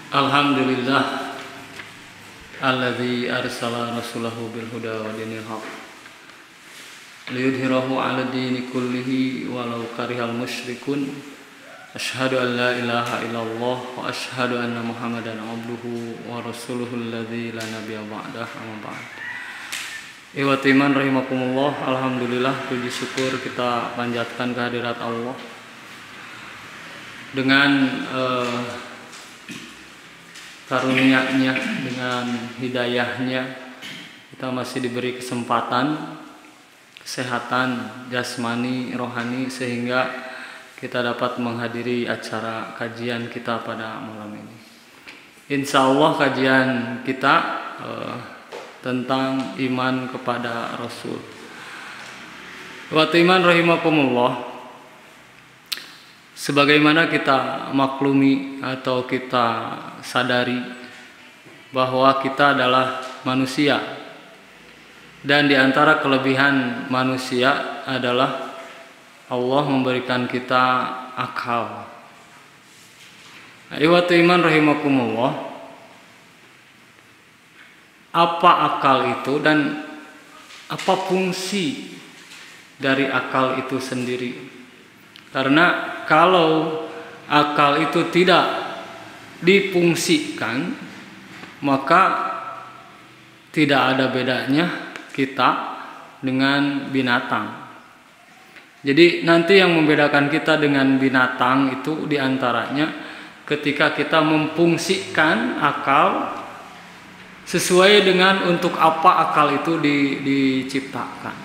Alhamdulillah alladzi arsala rasulahu bil huda wa dinil haq liyudhhirahu 'ala dini kullihi walau karihal musyrikun. Asyhadu an la ilaha illallah wa asyhadu anna Muhammadan abduhu wa rasuluhu alladzi la nabiyya ba'dah. Amma ba'd. Ikhwati iman rahimakumullah, alhamdulillah puji syukur kita panjatkan kehadirat Allah dengan karunia-Nya, dengan hidayahnya kita masih diberi kesempatan, kesehatan jasmani, rohani, sehingga kita dapat menghadiri acara kajian kita pada malam ini. Insya Allah kajian kita tentang iman kepada Rasul. Waktu iman rahimakumullah, sebagaimana kita maklumi atau kita sadari bahwa kita adalah manusia, dan di antara kelebihan manusia adalah Allah memberikan kita akal. Ikhwatu iman rahimakumullah, apa akal itu dan apa fungsi dari akal itu sendiri? Karena kalau akal itu tidak difungsikan, maka tidak ada bedanya kita dengan binatang. Jadi nanti yang membedakan kita dengan binatang itu diantaranya ketika kita memfungsikan akal sesuai dengan untuk apa akal itu diciptakan.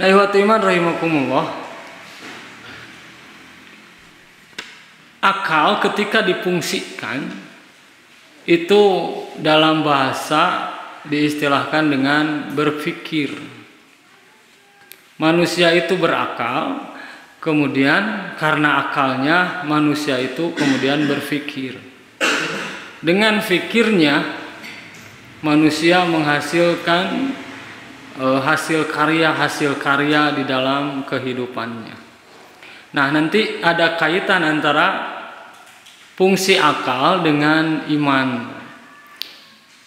Nah, ikhwati iman rahimakumullah, akal ketika difungsikan itu dalam bahasa diistilahkan dengan berpikir. Manusia itu berakal, kemudian karena akalnya manusia itu kemudian berpikir. Dengan fikirnya manusia menghasilkan hasil karya di dalam kehidupannya. Nah, nanti ada kaitan antara fungsi akal dengan iman.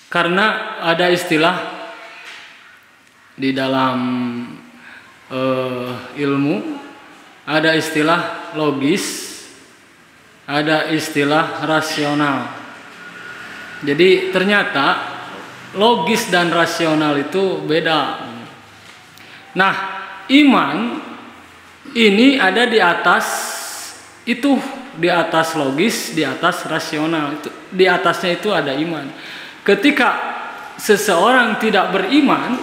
Karena ada istilah di dalam ilmu, ada istilah logis, ada istilah rasional. Jadi ternyata logis dan rasional itu beda. Nah, iman ini ada di atas itu, di atas logis, di atas rasional. Itu, di atasnya itu ada iman. Ketika seseorang tidak beriman,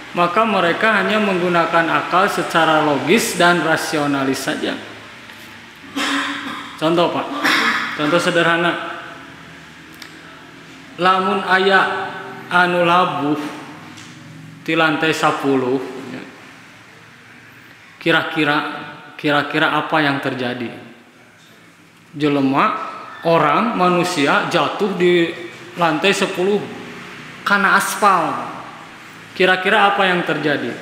maka mereka hanya menggunakan akal secara logis dan rasionalis saja. Contoh Pak, contoh sederhana. Lamun aya anu labuh di lantai 10, kira-kira apa yang terjadi? Jelema, orang, manusia jatuh di lantai 10 karena aspal. Kira-kira apa yang terjadi?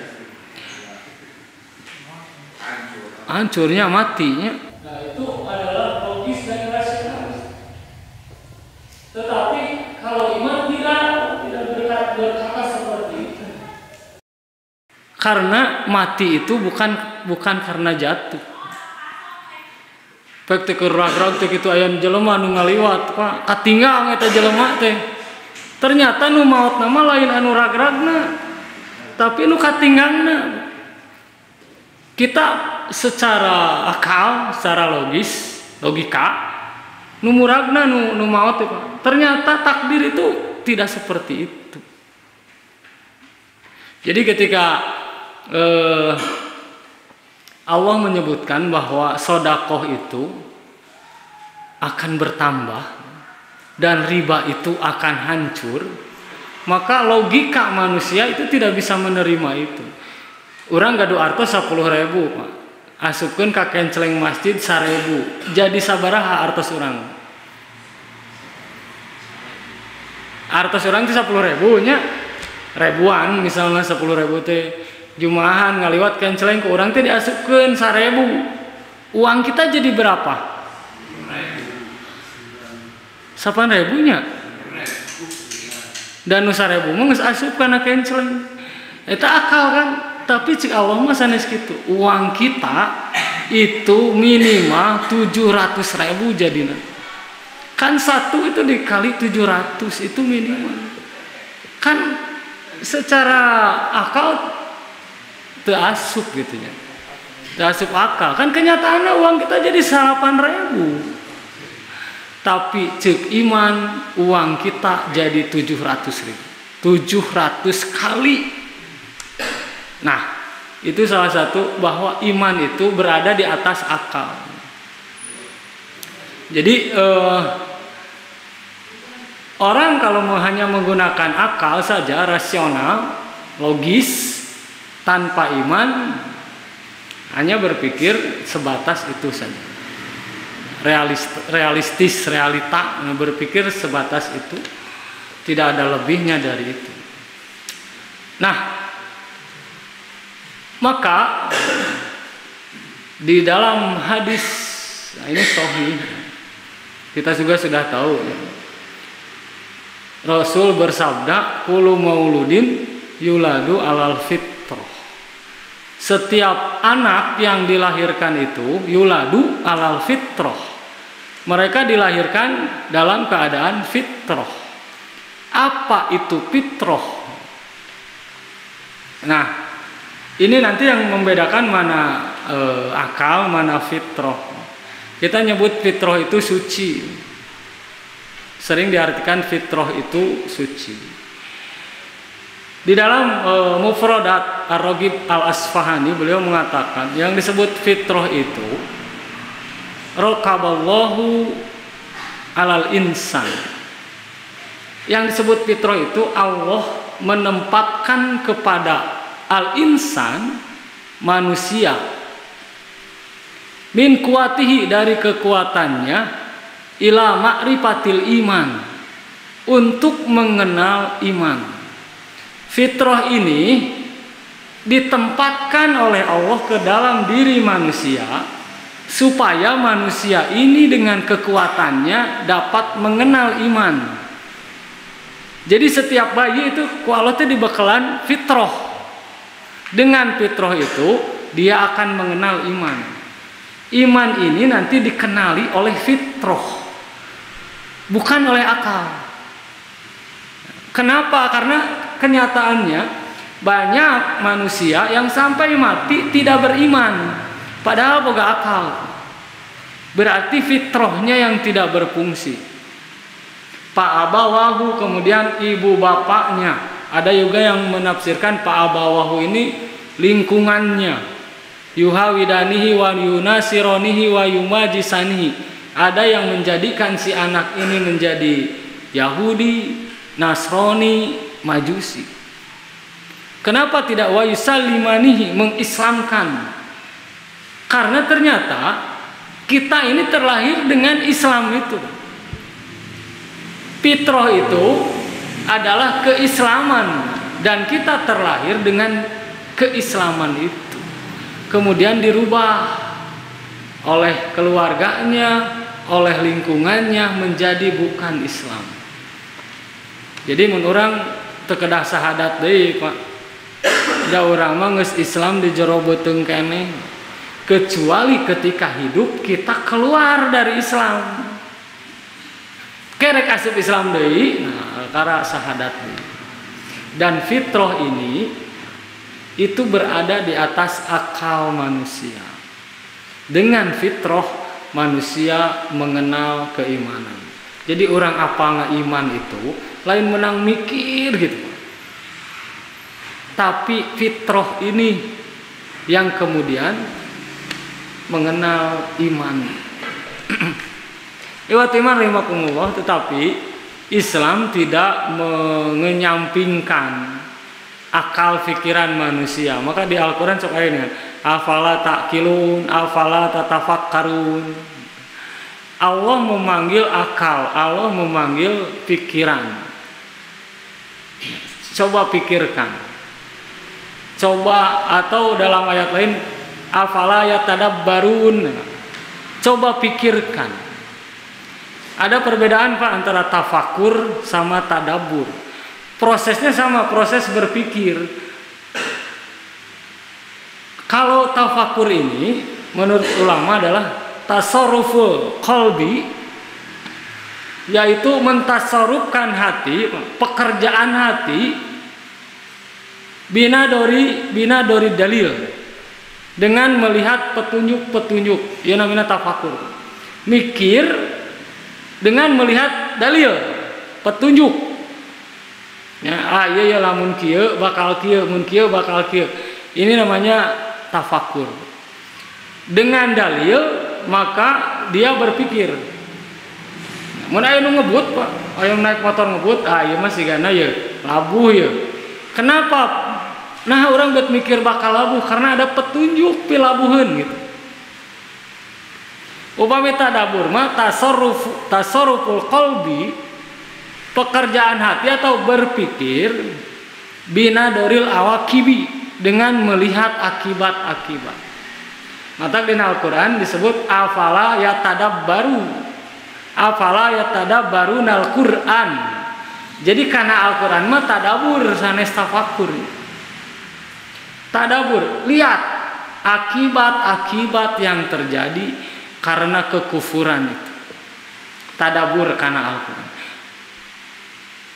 Hancurnya, matinya. Nah, itu adalah logis dan rasional. Tetapi kalau iman tidak berkata seperti itu. Karena mati itu bukan karena jatuh. Pek teu keur ragrag teh kitu aya jelema nu ngaliwat, Pak, katinggal eta jelema teh. Ternyata nu maot nama lain anu ragragna, tapi nu katinggangna. Kita secara akal, secara logika, nu muragna nu maot teh, Pak. Ternyata takdir itu tidak seperti itu. Jadi ketika Allah menyebutkan bahwa sedekah itu akan bertambah dan riba itu akan hancur, maka logika manusia itu tidak bisa menerima itu. Urang gaduh artos 10.000, Pak. Asupkeun ka kenceleng masjid 1.000. Jadi sabaraha artos urang? Artos urang teh 10.000 nya. Ribuan misalnya 10.000 teh jumahan ngaliwat kenceleng ke urang teh diasupkeun 1.000. Uang kita jadi berapa? 8.000-nya. Dan nu 1.000 mah geus asup kana kenceleng. Eta akal kan, tapi cik Allah mah sanes kitu. Uang kita itu minimal 700.000 jadina. Kan satu itu dikali 700 itu minimal. Kan secara akal teu asup gitu ya. Teu asup akal. Kan kenyataannya uang kita jadi 8.000. Tapi cek iman uang kita jadi 700.000. 700 kali. Nah, itu salah satu bahwa iman itu berada di atas akal. Jadi orang kalau hanya menggunakan akal saja, rasional, logis, tanpa iman, hanya berpikir sebatas itu saja. Realistis, realita, berpikir sebatas itu, tidak ada lebihnya dari itu. Nah, maka di dalam hadis, nah ini sahih, kita juga sudah tahu, Rasul bersabda, kullu mauludin yuladu alal fitrah. Setiap anak yang dilahirkan itu yuladu alal fitrah. Mereka dilahirkan dalam keadaan fitrah. Apa itu fitrah? Nah, ini nanti yang membedakan mana akal, mana fitrah. Kita nyebut fitrah itu suci. Sering diartikan fitrah itu suci. Di dalam Mufradat Ar-Raghib Al-Asfahani beliau mengatakan yang disebut fitrah itu raqaballahu alal insan. Yang disebut fitrah itu Allah menempatkan kepada al-insan manusia min kuatihi dari kekuatannya ila ma'rifatil iman untuk mengenal iman. Fitrah ini ditempatkan oleh Allah ke dalam diri manusia supaya manusia ini dengan kekuatannya dapat mengenal iman. Jadi setiap bayi itu Allah itu dibekalan fitrah. Dengan fitrah itu dia akan mengenal iman. Iman ini nanti dikenali oleh fitrah, bukan oleh akal. Kenapa? Karena kenyataannya banyak manusia yang sampai mati tidak beriman, padahal boga akal. Berarti fitrahnya yang tidak berfungsi. Pak abawahu, kemudian ibu bapaknya. Ada juga yang menafsirkan pak abawahu ini lingkungannya. Yuhawidanihi wa yunasironihi wa yumajisanihi. Ada yang menjadikan si anak ini menjadi Yahudi, Nasrani, Majusi. Kenapa tidak wa yusallimanihi, mengislamkan? Karena ternyata kita ini terlahir dengan Islam itu. Fitrah itu adalah keislaman dan kita terlahir dengan keislaman itu. Kemudian dirubah oleh keluarganya, oleh lingkungannya menjadi bukan Islam. Jadi mun urang teu kedah sahadat deui, Pak. Da urang mah geus Islam di jero beuteung keneh. Kecuali ketika hidup kita keluar dari Islam. Kerek asup Islam deui, nah kara sahadat deui. Dan fitrah ini itu berada di atas akal manusia. Dengan fitrah manusia mengenal keimanan. Jadi orang apa iman itu lain menang mikir gitu. Tapi fitrah ini yang kemudian mengenal iman. Iwat iman rahimakumullah, tetapi Islam tidak menyampingkan akal pikiran manusia. Maka di Al-Qur'an sok aya nih, afala ta'qilun, afala tatafakkarun. Allah memanggil akal, Allah memanggil pikiran. Coba pikirkan. Coba, atau dalam ayat lain afala yatadabbarun. Coba pikirkan. Ada perbedaan Pak antara tafakur sama tadabur. Prosesnya sama, proses berpikir. Kalau tafakur ini menurut ulama adalah tasarruful qalbi, yaitu mentasarrufkan hati, pekerjaan hati bina dori dalil, dengan melihat petunjuk-petunjuk. Ya namanya tafakur. Mikir dengan melihat dalil, petunjuk. Ya, iya lamun kieu bakal kieu, mun kieu bakal kieu. Ini namanya tafakur. Dengan dalil maka dia berpikir. Mun aya nu ngebut, Pak, aya naik motor ngebut, ieu mah sigana ya labuh ya. Kenapa? Nah, orang bet mikir bakal labuh karena ada petunjuk pilabuheun gitu. Upami tadabur mah tasarruful qalbi, pekerjaan hati atau berpikir bina doril awakibi, dengan melihat akibat-akibat. Maka di Al-Quran disebut afala yatadabbarunal Quran. Jadi karena Al-Quran mah tadabur sanes tafakur. Tadabur, lihat akibat-akibat yang terjadi karena kekufuran itu. Tadabur karena Al-Quran.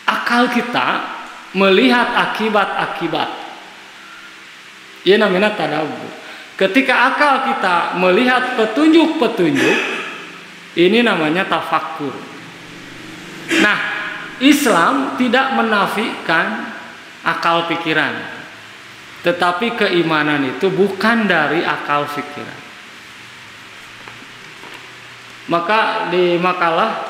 Akal kita melihat akibat-akibat. Ia namanya tadabur. Ketika akal kita melihat petunjuk-petunjuk, ini namanya tafakur. Nah, Islam tidak menafikan akal pikiran, tetapi keimanan itu bukan dari akal pikiran. Maka di makalah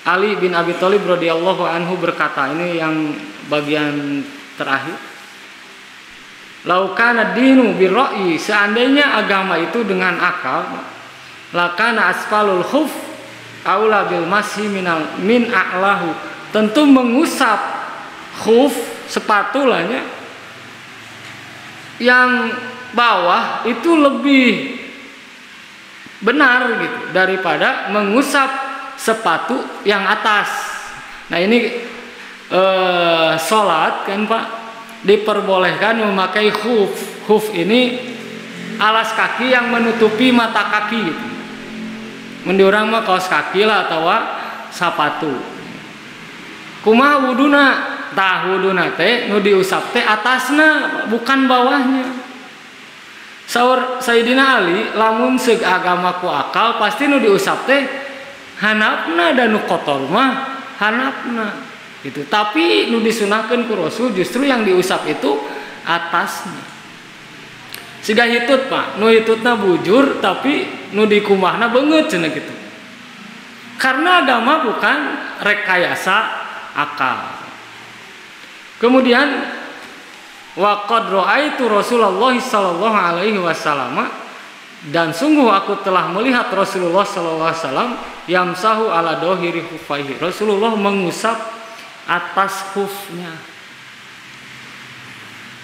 Ali bin Abi Thalib radhiyallahu anhu berkata, ini yang bagian terakhir, laukana dinu birra'yi, seandainya agama itu dengan akal, lakana asfalul khuf aula bil mashi min a'lahu, tentu mengusap khuf sepatulanya yang bawah itu lebih benar gitu daripada mengusap sepatu yang atas. Nah ini sholat kan Pak, diperbolehkan memakai khuf. Khuf ini alas kaki yang menutupi mata kaki gitu. Mendiurang mah kaos kaki lah atau sepatu. Kumaha wuduna? Tah wuduna teh nu diusap teh atasna bukan bawahnya. Saur Sayyidina Ali, lamun seug agama ku akal pasti nu diusap teh hanapna dan nu kotor mah hanapna gitu. Tapi nu disunahkeun ku Rasul justru yang diusap itu atasnya. Siga hitut Pak, nu hitutna bujur tapi nu dikumahna beungeut cenah gitu. Karena agama bukan rekayasa akal. Kemudian wa qad ra'aitu Rasulullah sallallahu alaihi wasallam, dan sungguh aku telah melihat Rasulullah sallallahu alaihi wasallam yamsahu ala dohiri khufaihi, Rasulullah mengusap atas khufnya.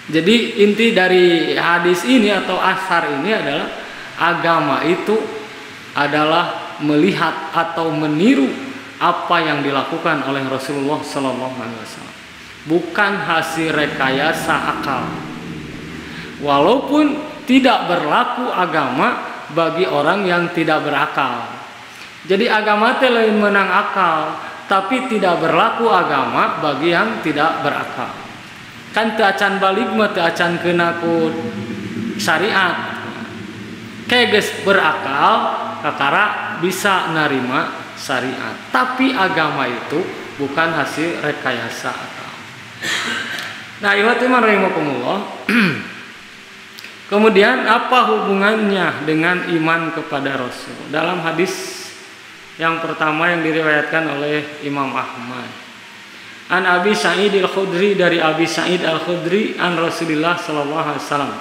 Jadi inti dari hadis ini atau asar ini adalah agama itu adalah melihat atau meniru apa yang dilakukan oleh Rasulullah sallallahu alaihi wasallam, bukan hasil rekayasa akal. Walaupun tidak berlaku agama bagi orang yang tidak berakal. Jadi agama teh lain menang akal, tapi tidak berlaku agama bagi yang tidak berakal. Kan teu acan balik mah teu acan keuna ku syariat. Kayak geus berakal kakara bisa narima syariat, tapi agama itu bukan hasil rekayasa akal. Nah, ihwati man rahimakumullah. Kemudian apa hubungannya dengan iman kepada Rasul? Dalam hadis yang pertama yang diriwayatkan oleh Imam Ahmad, an Abi Sa'id Al-Khudri, dari Abi Sa'id Al-Khudri an Rasulullah sallallahu alaihi wasallam,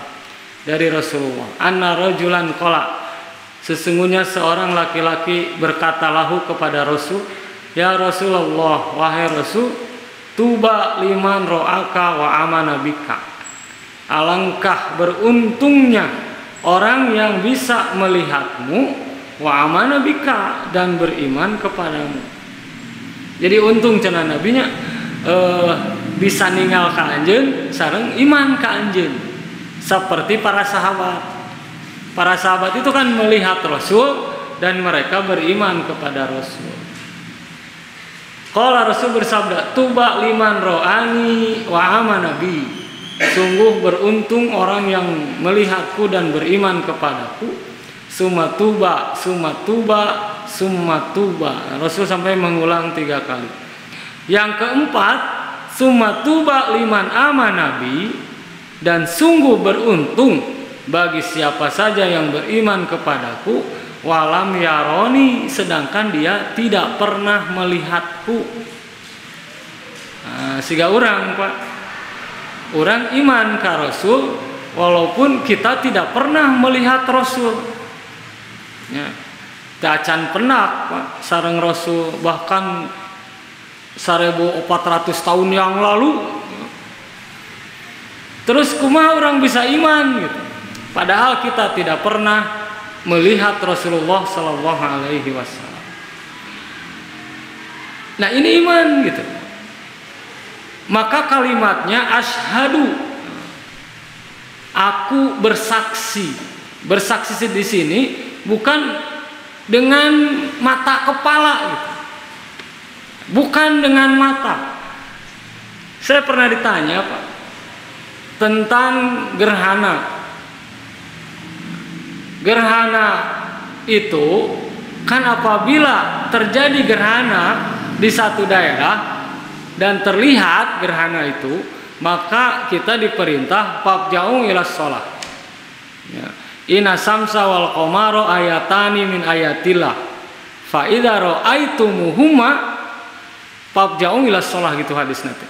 dari Rasulullah, anna rajulan qala, sesungguhnya seorang laki-laki berkata lahu kepada Rasul, ya Rasulullah, wahai Rasul, tuba liman ro'aka wa amana bika, alangkah beruntungnya orang yang bisa melihatmu wa amana bika, dan beriman kepadamu. Jadi untung cenah nabinya bisa ninggal ka anjeun sareng iman ka anjeun. Seperti para sahabat. Para sahabat itu kan melihat Rasul dan mereka beriman kepada Rasul. Qala Rasul bersabda, tuba liman ro'ani wa amana bi. Sungguh beruntung orang yang melihatku dan beriman kepadaku. Summa tuba, summa tuba, summa tuba. Rasul sampai mengulang 3 kali. Yang keempat, summa tuba liman amana bi, dan sungguh beruntung bagi siapa saja yang beriman kepadaku, walam yaroni, sedangkan dia tidak pernah melihatku. Siga orang Pak, orang iman ka Rasul walaupun kita tidak pernah melihat Rasul ya, dacan pernah Pak sareng Rasul, bahkan 1400 tahun yang lalu. Terus kumaha orang bisa iman gitu, padahal kita tidak pernah melihat Rasulullah Sallallahu Alaihi Wasallam. Nah ini iman gitu. Maka kalimatnya asyhadu, aku bersaksi. Bersaksi di sini bukan dengan mata kepala gitu. Bukan dengan mata. Saya pernah ditanya Pak tentang gerhana. Gerhana itu kan apabila terjadi gerhana di satu daerah dan terlihat gerhana itu, maka kita diperintah fabja'u ilas sholat ya. Inna samsa wal qamara ayatani min ayatillah fa idza ra'aitumuhuma fabja'u ilas sholat, gitu hadis nanti.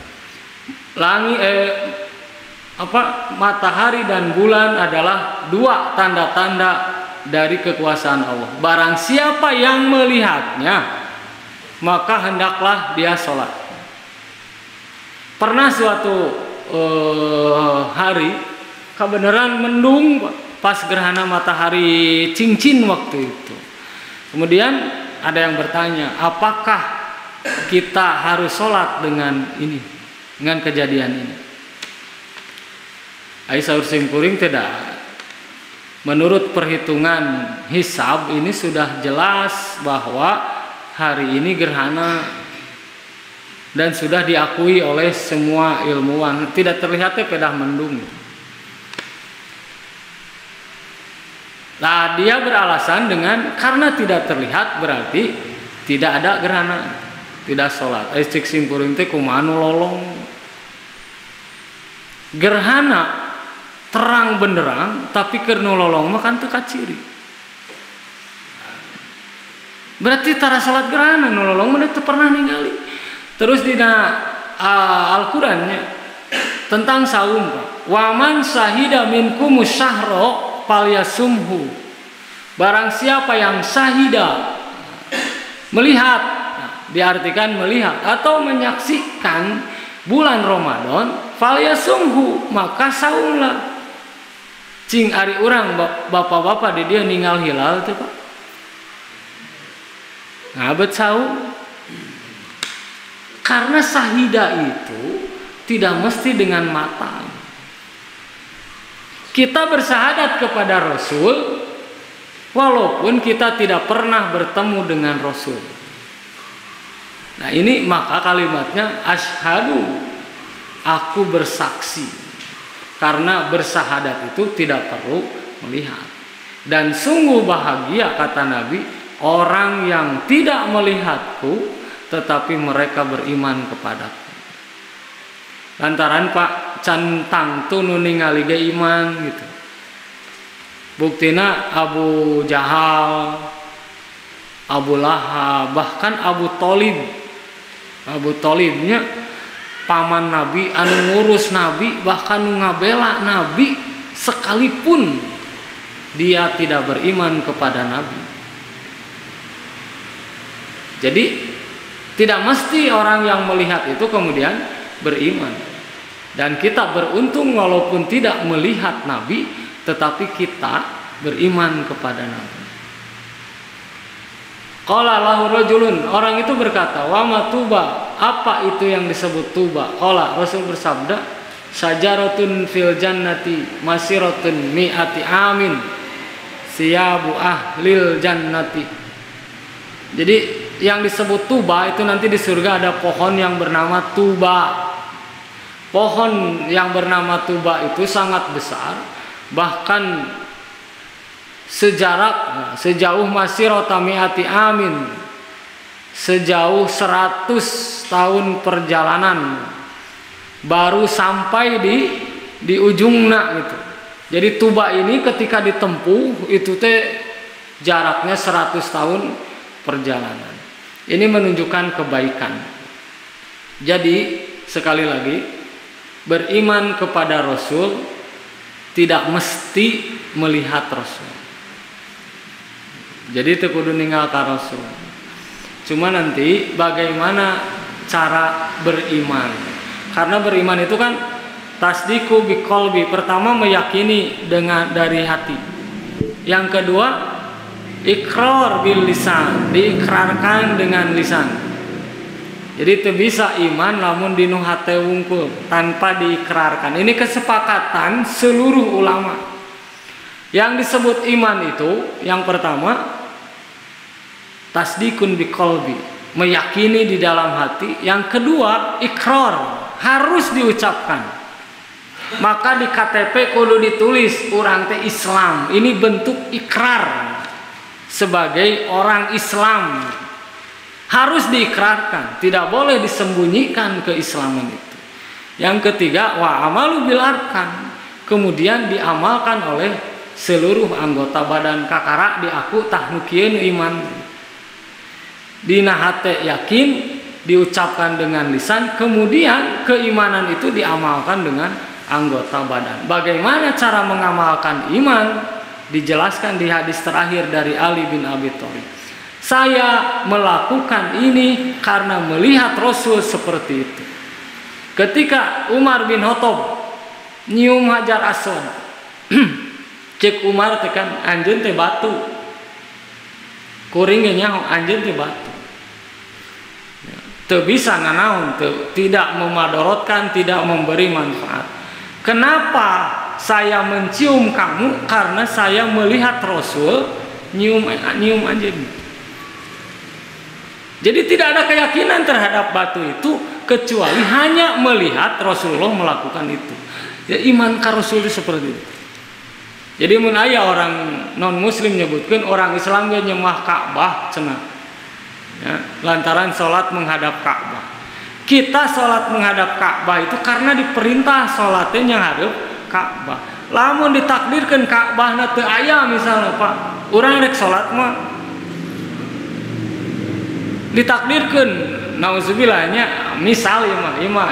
Matahari dan bulan adalah 2 tanda-tanda dari kekuasaan Allah. Barang siapa yang melihatnya, maka hendaklah dia sholat. Pernah suatu hari kebenaran mendung pas gerhana matahari cincin waktu itu. Kemudian ada yang bertanya, apakah kita harus sholat dengan ini, dengan kejadian ini? Aisyah simpuring tidak. Menurut perhitungan hisab ini sudah jelas bahwa hari ini gerhana dan sudah diakui oleh semua ilmuwan. Tidak terlihatnya pedah mendung. Nah dia beralasan dengan karena tidak terlihat berarti tidak ada gerhana, tidak sholat. Aisyah simpuring teh kumanu lolong. Gerhana terang benderang tapi kernu lolong makan teu kaciri. Berarti tara salat gerhana nu lolong mana teu pernah ningali. Terus dina Al-Qur'annya tentang saum, waman syahida minkum syahra falyasumhu. Barang siapa yang syahida melihat, diartikan melihat atau menyaksikan bulan Ramadan, falyasumhu, maka saumlah. Cing ari urang bapak-bapak di dia ninggal hilal tuh Pak. Ngabet saum. Karena sahida itu tidak mesti dengan mata. Kita bersahadat kepada Rasul walaupun kita tidak pernah bertemu dengan Rasul. Nah ini maka kalimatnya asyhadu, aku bersaksi. Karena bersahadat itu tidak perlu melihat. Dan sungguh bahagia kata Nabi orang yang tidak melihatku tetapi mereka beriman kepadaku. Lantaran Pak cantang tuh nu ningali ge iman gitu. Buktina Abu Jahal, Abu Lahab, bahkan Abu Thalib. Abu Thalibnya paman Nabi, anu ngurus Nabi, bahkan ngabela Nabi, sekalipun dia tidak beriman kepada Nabi. Jadi tidak mesti orang yang melihat itu kemudian beriman. Dan kita beruntung walaupun tidak melihat Nabi, tetapi kita beriman kepada Nabi. Qala lahu rajulun, orang itu berkata, wa ma tuba, apa itu yang disebut tuba? Qala, Rasul bersabda, syajaratun fil jannati masiratun mi'ati amin siyabu ahlil jannati. Jadi yang disebut tuba itu nanti di surga ada pohon yang bernama tuba. Pohon yang bernama tuba itu sangat besar, bahkan sejauh masirata mi'ati amin, sejauh 100 tahun perjalanan baru sampai di ujungnya gitu. Jadi tuba ini ketika ditempuh itu teh jaraknya 100 tahun perjalanan. Ini menunjukkan kebaikan. Jadi sekali lagi, beriman kepada Rasul tidak mesti melihat Rasul. Jadi teu kudu ninggalkan Rasul. Cuma nanti bagaimana cara beriman. Karena beriman itu kan tasdiku biqalbi, pertama meyakini dari hati. Yang kedua ikrar bil lisan, diikrarkan dengan lisan. Jadi teu bisa iman lamun dinu hate wungkul tanpa diikrarkan. Ini kesepakatan seluruh ulama. Yang disebut iman itu yang pertama tasdikun biqalbi, meyakini di dalam hati. Yang kedua ikrar, harus diucapkan. Maka di KTP kudu ditulis urang teh Islam. Ini bentuk ikrar sebagai orang Islam. Harus diikrarkan, tidak boleh disembunyikan keislaman itu. Yang ketiga wa amalu bil arkan, kemudian diamalkan oleh seluruh anggota badan. Kakara diaku tah nu kieu iman. Dina hate yakin, diucapkan dengan lisan, kemudian keimanan itu diamalkan dengan anggota badan. Bagaimana cara mengamalkan iman? Dijelaskan di hadis terakhir dari Ali bin Abi Thalib. Saya melakukan ini karena melihat Rasul seperti itu. Ketika Umar bin Khattab nyium Hajar Aswad, cek Umar tekan anjeun teh batu, kuring ge nyaho anjeun teh batu. Teu bisa nganaon, tidak memadorotkan, tidak memberi manfaat. Kenapa saya mencium kamu? Karena saya melihat Rasul nyium anjeun. Jadi tidak ada keyakinan terhadap batu itu kecuali hanya melihat Rasulullah melakukan itu. Ya iman ka Rasul itu seperti itu. Jadi mun aya orang non muslim nyebutkeun orang Islam ge nyembah Ka'bah cenah. Ya, lantaran sholat menghadap Ka'bah. Kita sholat menghadap Ka'bah itu karena diperintah sholatnya ngadep Ka'bah. Lamun ditakdirkan Ka'bah na teu aya misalnya Pak, urang rek sholat mah ditakdirkan nauzubillahnya misal ieu mah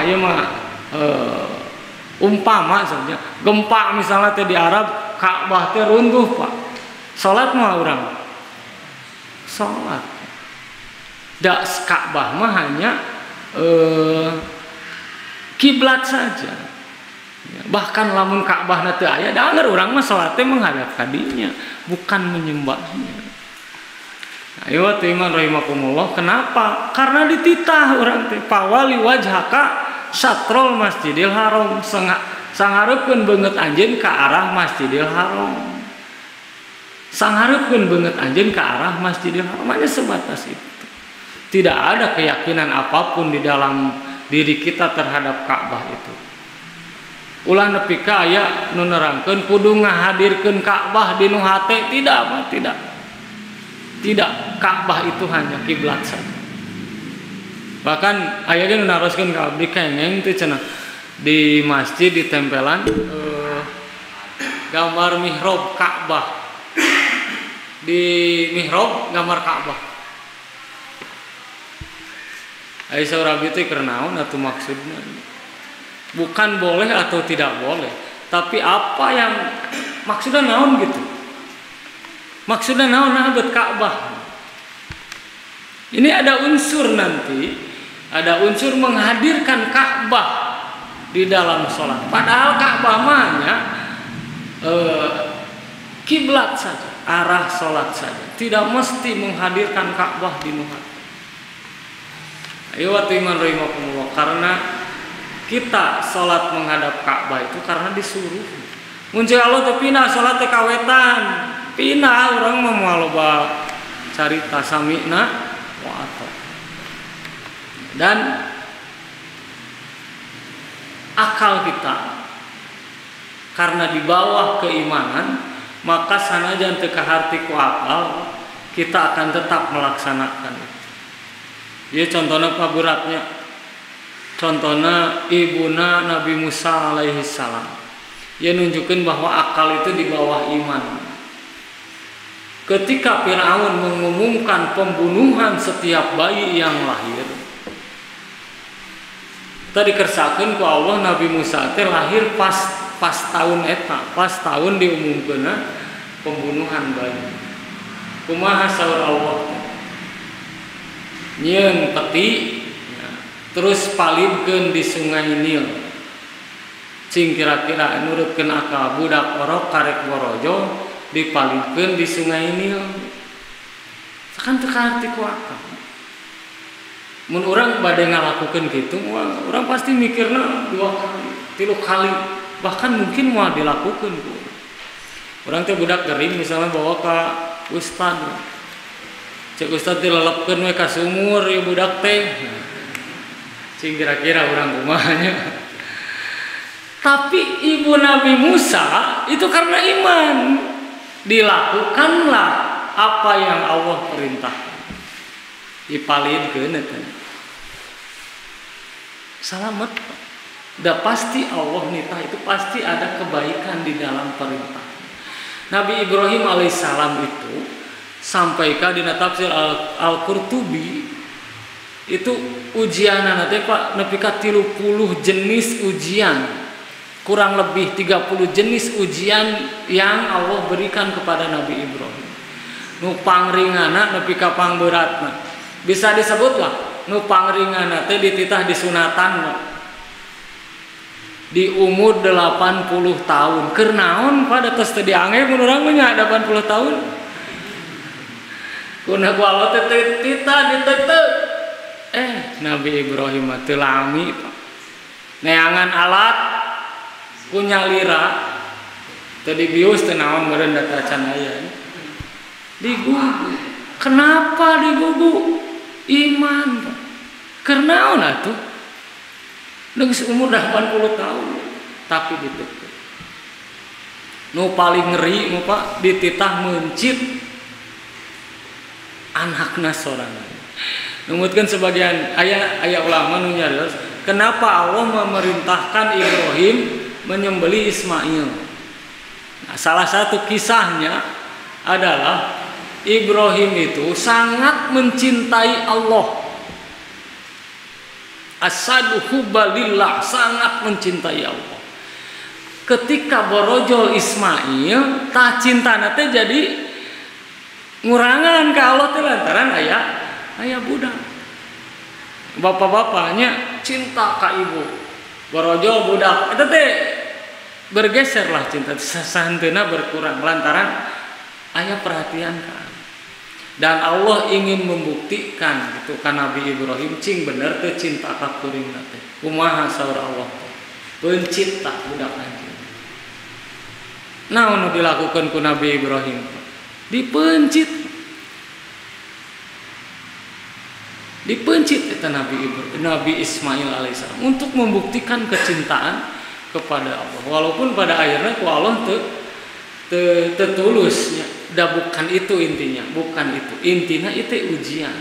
umpama saja gempa misalnya teh di Arab Ka'bah teh runtuh Pak. Sholat mah urang sholat. Da Ka'bah mah hanya kiblat saja. Bahkan lamun Ka'bah na teu aya, danger urang mah salat teh menghadap ka dinya, bukan menyembahnya. Ayo teh iman rahimakumullah, kenapa? Karena dititah urang teh pawali wajhaka syatrul Masjidil Haram, sangarepkeun beungeut anjeun ka arah Masjidil Haram. Sangarepkeun beungeut anjeun ka arah Masjidil Haram, hanya sebatas itu. Tidak ada keyakinan apapun di dalam diri kita terhadap Ka'bah itu. Ulah nepi ka aya nu nerangkeun kudu ngahadirkeun Ka'bah di nu hate, tidak. Tidak, Ka'bah itu hanya kiblat saja. Bahkan aya ge nu naroskeun ka abdi kengeng teh cenah di masjid ditempelan gambar mihrab Ka'bah. Di mihrab gambar Ka'bah. Aisyah Rabi itu kerenaun atau maksudnya bukan boleh atau tidak boleh, tapi apa yang maksudnya naon gitu. Maksudnya naon buat Ka'bah. Ini ada unsur nanti, ada unsur menghadirkan Ka'bah di dalam sholat. Padahal Ka'bah mahnya kiblat saja. arah sholat saja, tidak mesti menghadirkan Ka'bah di nuhat. Ayo iman rahimakumullah, karena kita sholat menghadap Ka'bah itu karena disuruh. Muncul Allah teh pindah sholat teh kawetan, pindah orang mau loba carita sami'na wa ata'na. Dan akal kita karena di bawah keimanan, maka sanajan teu kaharti ku akal, kita akan tetap melaksanakan. Ya contohnya paburatnya, contohnya ibuna Nabi Musa alaihi salam. Ya nunjukin bahwa akal itu di bawah iman. Ketika Firaun mengumumkan pembunuhan setiap bayi yang lahir, tadi kersakeun ku Allah Nabi Musa teh lahir pas tahun eta, pas tahun diumumkeun pembunuhan bayi. Kumaha saur Allah? Nyieun peti, terus palidkeun di Sungai Nil. Cing kira-kira nurutkeun akal budak orok karek borojo dipalidkeun di Sungai Nil. Kan teu kaharti ku akal. Mun urang bade ngalakukeun kitu, urang pasti mikirna 2 kali, 3 kali, bahkan mungkin moal dilakukeun ku. Urang teh budak gering misalnya bawa ka ustad. Cek ustad dilelepkeun we ka sumur ieu budak teh. Cing kira-kira urang kumahanya. Tapi ibu Nabi Musa itu karena iman, dilakukanlah apa yang Allah perintahkan. Dipalidkeun eta. Salamet. Da pasti Allah nitah itu pasti ada kebaikan di dalam perintah. Nabi Ibrahim alaihissalam itu sampaikan di tafsir Al-Qurtubi itu ujianana teh Pak nepi ka 30 jenis ujian. Kurang lebih 30 jenis ujian yang Allah berikan kepada Nabi Ibrahim. Nu pangringana nepi ka pangberatna. Bisa disebutlah nu pangringana teh dititah disunatan di umur 80 tahun. Keur naon pada tos teu diangge mun urang nya 80 tahun. Kuna ku Allah teh titah diteuteu. Nabi Ibrahim teu lami. Neangan alat punya lira tadi bius teu naon meureun data can aya. Digugu. Kenapa digugu? Iman. Keur naon atuh? Geus umur 80 tahun tapi diteukeun. Nu paling ngeri nu Pak dititah mencit anakna sorangan. Numutkeun sebagian aya ulama nu nyarios, kenapa Allah memerintahkan Ibrahim menyembelih Ismail? Nah, salah satu kisahnya adalah Ibrahim itu sangat mencintai Allah. Asadu hubbalillah, sangat mencintai Allah. Ketika borojol Ismail, tah cintana teh jadi ngurangan ka Allah teh lantaran aya budak. Bapak-bapaknya cinta ka ibu. Borojol budak eta teh bergeserlah cinta sasanteuna berkurang lantaran aya perhatian ka. Dan Allah ingin membuktikan gitu kan Nabi Ibrahim cing bener teu cinta ka kuringna teh. Kumaha saur Allah? Pencipta budak anjeun. Naon nu dilakukeun ku Nabi Ibrahim? Dipencit eta Nabi Ismail alaihissalam untuk membuktikan kecintaan kepada Allah. Walaupun pada akhirnya ku Allah tetulusnya, dah bukan itu intinya, bukan itu intinya, itu ujian.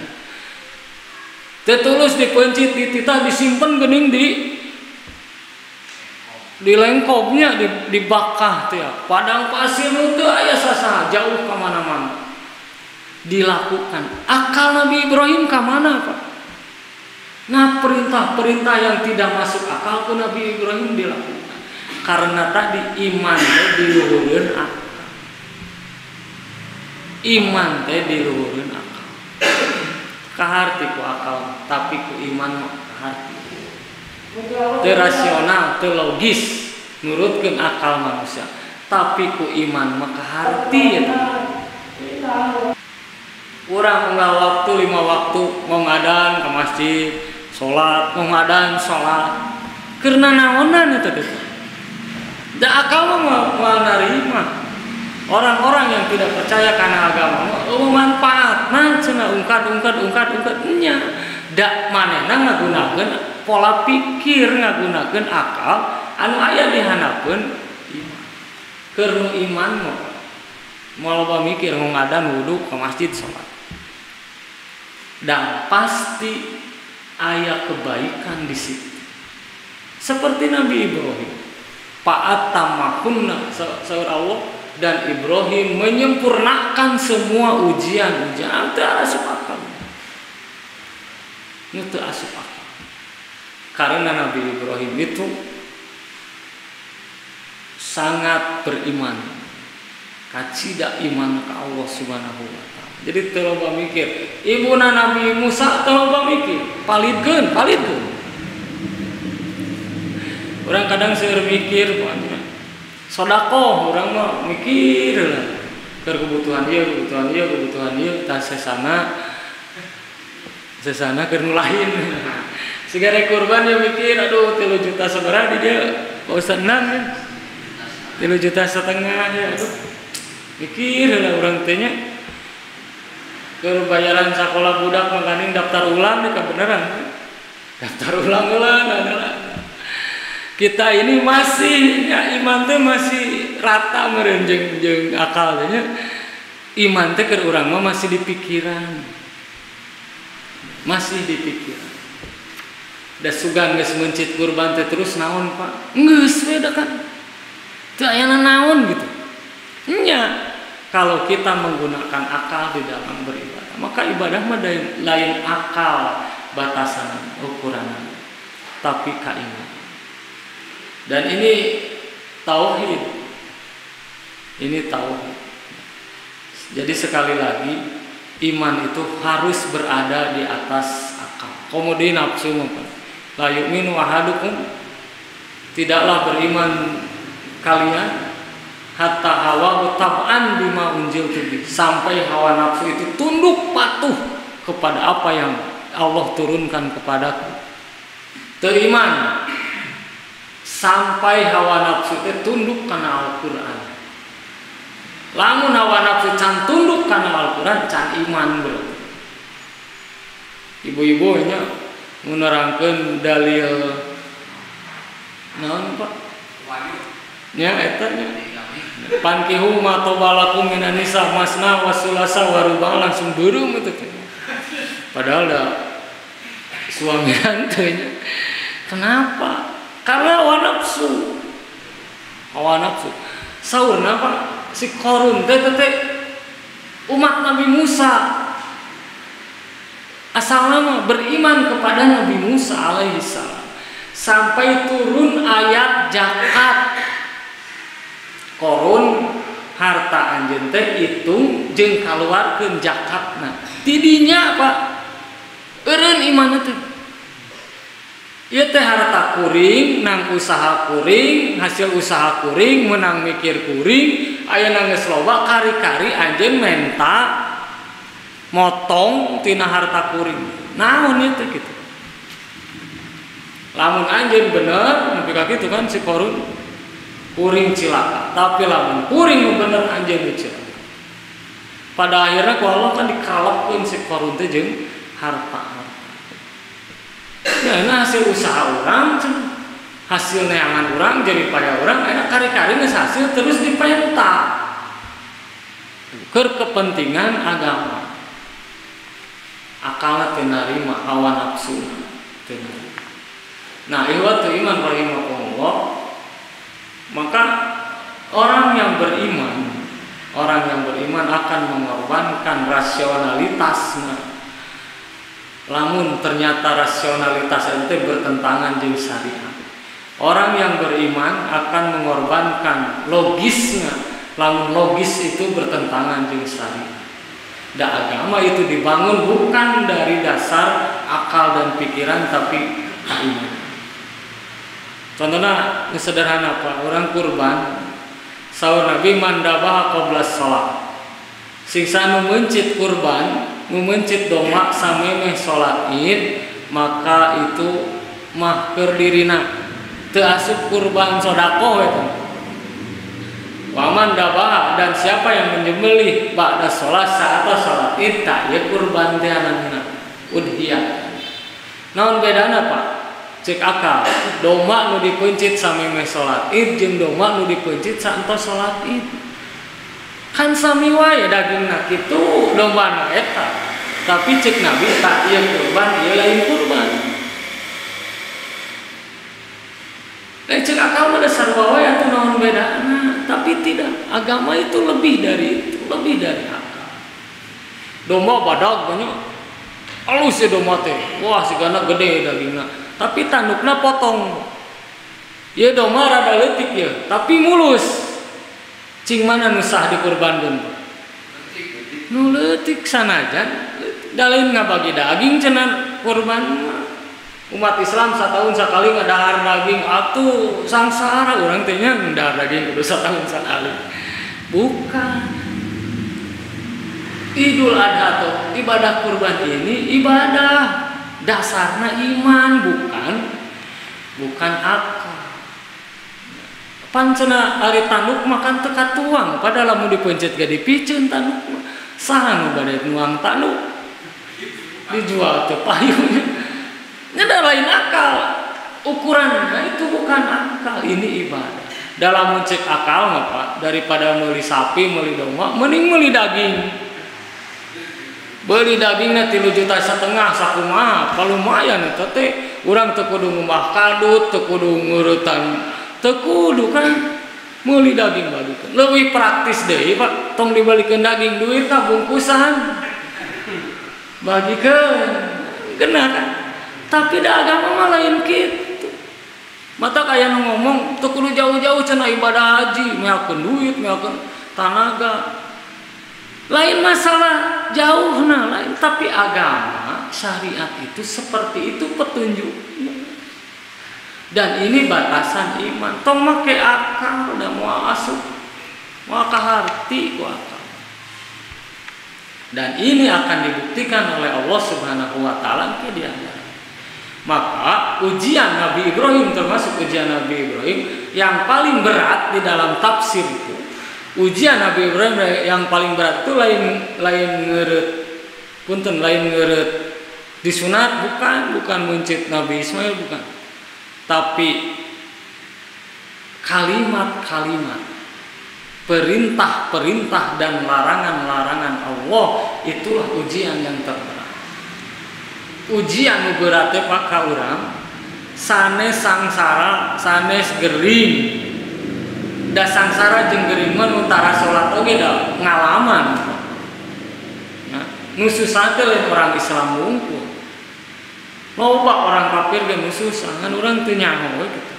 Tetulus dipencit, dititah, disimpan gening di lengkobnya, dibakah teh, padang pasir itu aya sasaha jauh ke mana-mana. Dilakukan. Akal Nabi Ibrahim ke mana Pak? Nah perintah-perintah yang tidak masuk akal ku Nabi Ibrahim dilakukan. Karena tadi iman teh diluhureun akal. Iman teh diluhureun akal. Kaharti ku akal, tapi ku iman mah kaharti. Teu rasional, teu logis nurutkeun akal manusia, tapi ku iman mah kaharti eta. Urang unggal waktu 5 waktu mau ngadan ke masjid, sholat, mau ngadan sholat. Karena naonan itu teh. Da akal mah narima. Orang-orang yang tidak percaya karena agama manfaat cenah ungkad nya da manehna ngagunakeun pola pikir, ngagunakeun akal anu aya di hanapeun iman. Keur nu iman mah loba mikir ngadan wudu ke masjid salat. Dan pasti aya kebaikan di situ. Seperti Nabi Ibrahim. Fa'atamahunna saur Allah, dan Ibrahim menyempurnakan semua ujian-ujian. Teu asup akal. Teu asup akal. Karena Nabi Ibrahim itu sangat beriman. Kacida iman ke Allah Subhanahu wa taala. Jadi teu loba mikir. Ibuna Nabi Musa teu loba mikir. Palidkeun. Orang kadang seueur mikir pokoknya. Sodako orang mah mikir lah. Kebutuhan ieu, tah sesana keur nu lain. Sigare kurban ya mikir, aduh 3 juta sabaraha di dieu. Pausannan 3,5 juta ya, aduh. Mikir lah urang teh nya. Keur bayaran sakola budak mangkaning daftar ulang teh beneran. Daftar ulang lah. Kita ini masih ya, iman teh masih rata meureun jeung akal teh nya. Iman teh keur urang mah masih di pikiran. Masih di pikiran. Da sugan geus mencit kurban teh terus naon, Pak? Geus we da kan. Teu aya naon gitu. Nya kalau kita menggunakan akal di dalam beribadah, maka ibadah mah lain akal batasan ukuran, tapi keiman. Dan ini tauhid. Ini tauhid. Jadi sekali lagi iman itu harus berada di atas akal. Kemudian nafsu mah. La yu'minu ahadukum, tidaklah beriman kalian hatta hawa tab'an bima unjiltu bi, sampai hawa nafsu itu tunduk patuh kepada apa yang Allah turunkan kepadaku. Teriman sampai hawa nafsu itu tunduk karena Al-Quran. Lamun hawa nafsu can tunduk karena Al-Quran, can iman berarti. Ibu-ibu nya menerangkan dalil naon Pak? Nya eta nya. Pankihu ma tobalakum minan nisa masna wa sulasa wa ruba, langsung beureum itu teh. Padahal da suami teh. Kenapa? Karena hawa nafsu. Saurna Pak, si Qarun teh umat Nabi Musa. Asalnya beriman kepada Nabi Musa alaihissalam sampai turun ayat zakat. Qarun harta anjeun teh hitung jeung kaluarkeun zakatna. Tidinya Pak, eureun iman teh. Ieu teh harta kuring, nang usaha kuring, hasil usaha kuring, menang mikir kuring, ayeuna geus loba kari-kari anjeun menta motong tina harta kuring. Naon ieu teh kitu? Lamun anjeun bener, nepi ka kitu kan si Qarun kuring cilaka, tapi lamun kuring bener anjeun cilaka. Pada akhirnya ku Allah kan dikalepkeun si Qarun teh jeung harta. Ya, nah hasil usaha orang, hasil neangan orang jadi pada orang, enak kari-kari geus hasil terus dipenta keur kepentingan agama. Akalna teu narima, hawa nafsu teu narima. Nah, ikhwatu iman rahimakumullah, maka orang yang beriman akan mengorbankan rasionalitasnya. Lamun ternyata rasionalitas itu bertentangan dengan syariat. Orang yang beriman akan mengorbankan logisnya. Lamun logis itu bertentangan dengan syariat. Agama itu dibangun bukan dari dasar akal dan pikiran, tapi iman. Contohnya sederhana Pak, orang kurban, saur Nabi mandabah qabla shalah. sing sanu mencit kurban, mencit domba samemeh salat Id, maka itu mah keur dirina teu asup kurban sedekah eta. Waman dabah, dan siapa yang menyembelih ba'da sholat saat sholat Id tak ya kurban teh anana udhiyah. Naon bedana Pak? Cek akal. Domba nu dipencit samemeh sholat Id jeung domba nu dipencit saentos sholat Id. Kan sami wae dagingna kitu dombana eta. Tapi cek Nabi tak ieu kurban, ieu lain kurban. Cek akal mah dasar wae atuh naon bedana, tapi tidak. Agama itu lebih dari itu, lebih dari akal. Domba badag banyak. Alus ya domba teh. Wah, sigana gede dagingna. Tapi tandukna potong. Ieu domba rada leutik ya, tapi mulus. Cing mana nu sah dikurbankeun? Nu leutik sanajan. Da lain ngabagi daging cenah kurban. Umat Islam setahun sekali ngadahar daging atuh sangsara urang teh nya ngadahar daging kudu setahun sekali. Bukan. Idul Adha atau ibadah kurban ini ibadah dasarna iman, bukan akal. Pancena ari tanduk makan teka tuang padahal lamun dipencet ge dipiceun tanduk mah saha nu bade nuang tanduk dijual teh payung. Ada lain akal, ukurannya itu bukan akal, ini ibadah. Dalam mencek akal apa? Daripada beli sapi, beli domba, mending beli daging. Beli dagingnya 3,5 juta sakumaha, lumayan itu teh. Urang teu kudu ngumah kadut, teu kudu ngurutan, teu kudu kan meuli daging balikeun. Leuwih praktis deui Pak, tong dibalikeun daging duit ka bungkusan. Bagikeun, genah kan? Tapi da agama mah lain kitu. Mata kaya nu ngomong teu kudu jauh-jauh cenah ibadah haji, meakeun duit, meakeun tanaga. Lain masalah jauhna lain, tapi agama syariat itu seperti itu petunjuknya. Dan ini batasan iman. Tong make akal da moal asup, moal kaharti ku akal. Dan ini akan dibuktikan oleh Allah Subhanahu wa taala ke dia. Maka ujian Nabi Ibrahim termasuk ujian Nabi Ibrahim yang paling berat di dalam tafsir itu. Ujian Nabi Ibrahim yang paling berat itu lain ngeureut disunat bukan mencit Nabi Ismail bukan. Tapi kalimat-kalimat perintah-perintah dan larangan-larangan Allah itulah ujian yang terberat. Ujian nu berat teh Pak ka urang sanes sangsara sanes gering. Da sangsara jeung gering mah nu tara salat oge da ngalaman. Nah, nu susah teh lain orang Islam wungkul. Loba orang kafir ge nu susah, ngan urang teu nyaho we kitu.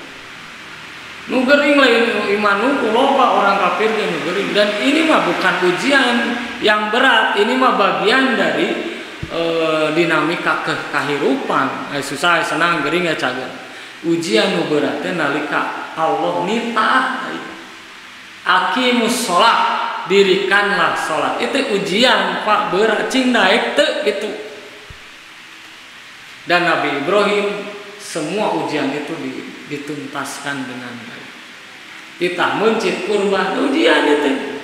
Nu gering lain iman wungkul, loba orang kafir ge nu gering. Dan ini mah bukan ujian yang berat, ini mah bagian dari dinamika kehidupan. Susah senang gering ya cager. Ujian nu berat teh nalika Allah nitah aqimus sholat, dirikanlah sholat. Itu ujian Pak berat cing daek teu gitu. Dan Nabi Ibrahim semua ujian itu dituntaskan dengan baik. Kita mencit kurban ujian itu.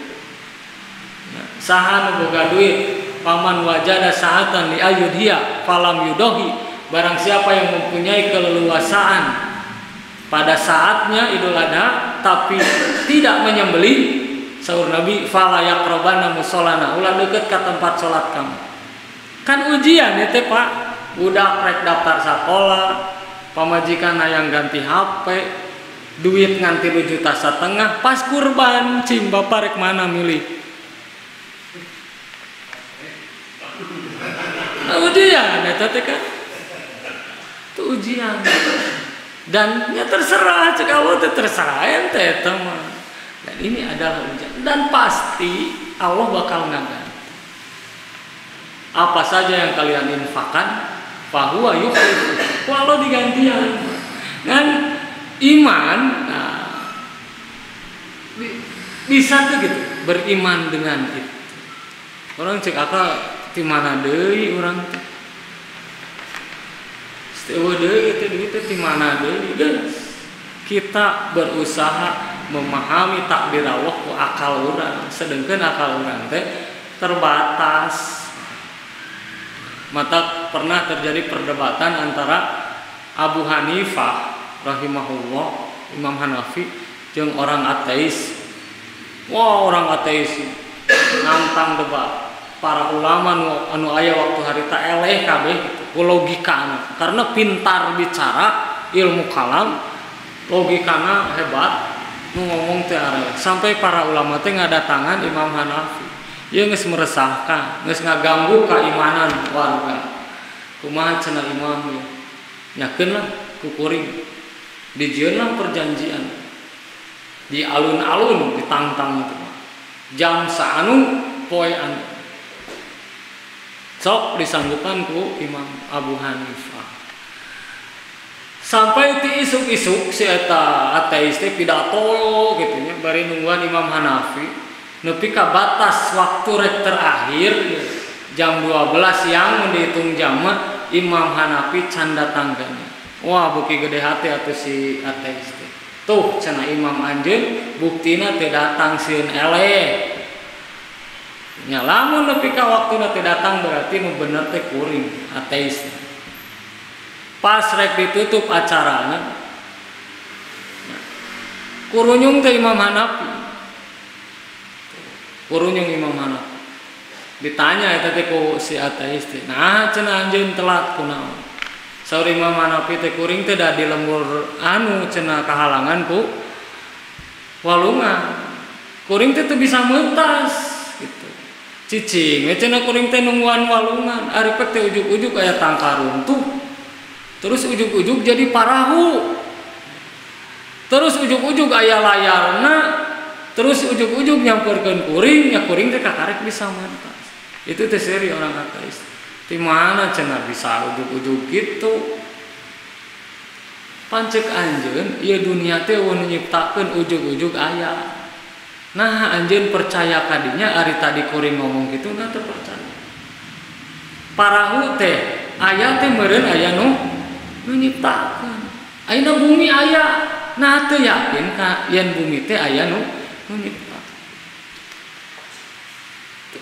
Nah, saha nu boga duit paman wajada sa'atan li ayudhiya falam yudohi, barang siapa yang mempunyai keleluasaan pada saatnya Idul Adha tapi tidak menyembelih, sahur Nabi fala yaqrabana musallana, ulah deukeut ka tempat salat kamu. Kan ujian ya teh Pak, budak rek daftar sekolah, pamajikan hayang ganti HP, duit ngan 3,5 juta, pas kurban cing bapak rek mana milih. Ujian eta teh kan itu ujian dan ya terserah cek Allah teh terserah ente eta mah. Dan ini adalah ujian dan pasti Allah bakal ngaganti apa saja yang kalian infakkan fahuwa yukhlifu, walau digantian kan iman. Nah, bisa tuh gitu beriman dengan itu. Orang cek akal di mana deui urang teh. Eueuh deui teh duit teh di mana deui geus. Kita berusaha memahami takdir Allah ku akal urang, sedengkeun akal urang teh terbatas. Mata pernah terjadi perdebatan antara Abu Hanifah rahimahullah, Imam Hanafi jeung orang ateis. Wah, orang ateis nantang debat para ulama anu aya waktu harita eleh kabeh ku logikana, karena pintar bicara, ilmu kalam, logikana hebat, nu ngomong teh arek. Sampai para ulama teh ngadatangan Imam Hanafi. Ieu geus meresahkan, geus ngaganggu keimanan warga. Kumaha cenah imam ieu? Nyakeun lah ku kuring. Dijieun lah perjanjian. Di alun-alun ditantang itu. Jam saanu poe anu. Sok disanggupan ku Imam Abu Hanifah. Sampai ti isuk-isuk si eta ateis teh pidato kitu nya bari nungguan Imam Hanafi nepi ka batas waktu rek terakhir jam 12 siang mun dihitung jam Imam Hanafi can datangkeun. Wah, beuki gede hati atuh si ateis teh. Tuh cenah imam anjeun buktina teu datang sieun eleh. Nya lamun nepi ka waktuna teu datang berarti nu bener teh kuring ateis. Pas rek ditutup acarana kurunyung teh Imam Hanafi. Kurunyung Imam Hanafi. Ditanya eta teh ku si ateis teh. Nah, cenah anjeun telat kunaon? Saur Imam Hanafi teh kuring teh da di lembur anu cenah kahalangan ku walungan. Kuring teh teu bisa mentas gitu. Cicing cenah kuring teh nungguan walungan, ari pek teh ujug-ujug aya tangka runtuh. Terus ujug-ujug jadi parahu. Terus ujug-ujug aya layarna. Terus ujug-ujug nyamperkeun kuring, nya kuring teh kakarek bisa mentas. Itu teh seri orang ateis. Di mana cenah bisa ujug-ujug gitu? Pancek anjeun ieu dunia teh mun nyiptakeun ujug-ujug aya. Nah, anjeun percaya kadinya ari tadi kuring ngomong gitu na teu percaya. Parahu teh aya teh meureun aya nu nyiptakeun. Ayeuna bumi aya, nah teu yakin ka yen bumi teh aya nu nyiptakeun.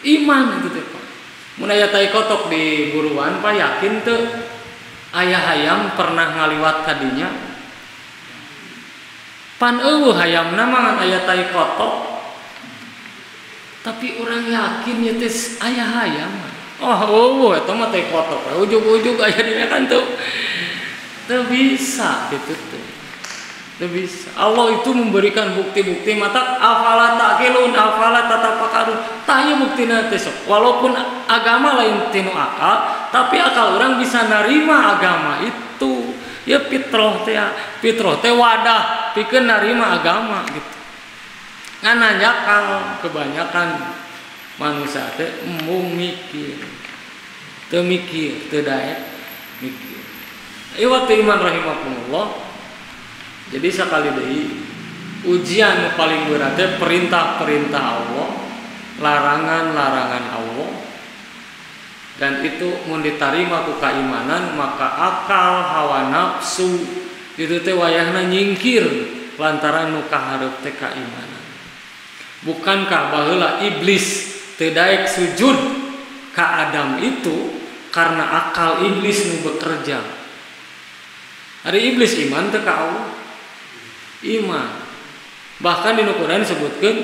Iman itu teh. Mun aya tai kotok di buruan pa yakin teu aya hayam pernah ngaliwat kadinya? Pan eueuh hayamna mah aya tai kotok. Tapi orang yakin ya teh aya hayam. Oh, eta mah tai kotok. Ujug-ujug aya dina kan teu bisa gitu teh. Teu bisa. Allah itu memberikan bukti-bukti mata afala taqilun afala tatafakkarun. Tah ieu buktina teh sok. Walaupun agama lain tinu akal, tapi akal orang bisa narima agama itu. Ya fitrah teh wadah pikeun narima agama gitu. Ngan nyakal kebanyakan manusia teh embung mikir. Teu mikir, teu daek mikir. Ieu teh iman rahimakumullah. Jadi sekali deui ujian paling berat teh perintah-perintah Allah, larangan-larangan Allah. Dan itu mun ditarima ku keimanan, maka akal, hawa nafsu itu teh wayahna nyingkir lantaran nu kahareup teh keimanan. Bukankah baheula iblis teu daek sujud ka Adam itu karena akal iblis nu bekerja. Ari iblis iman teu ka Allah. Iman. Bahkan di Al-Qur'an disebutkan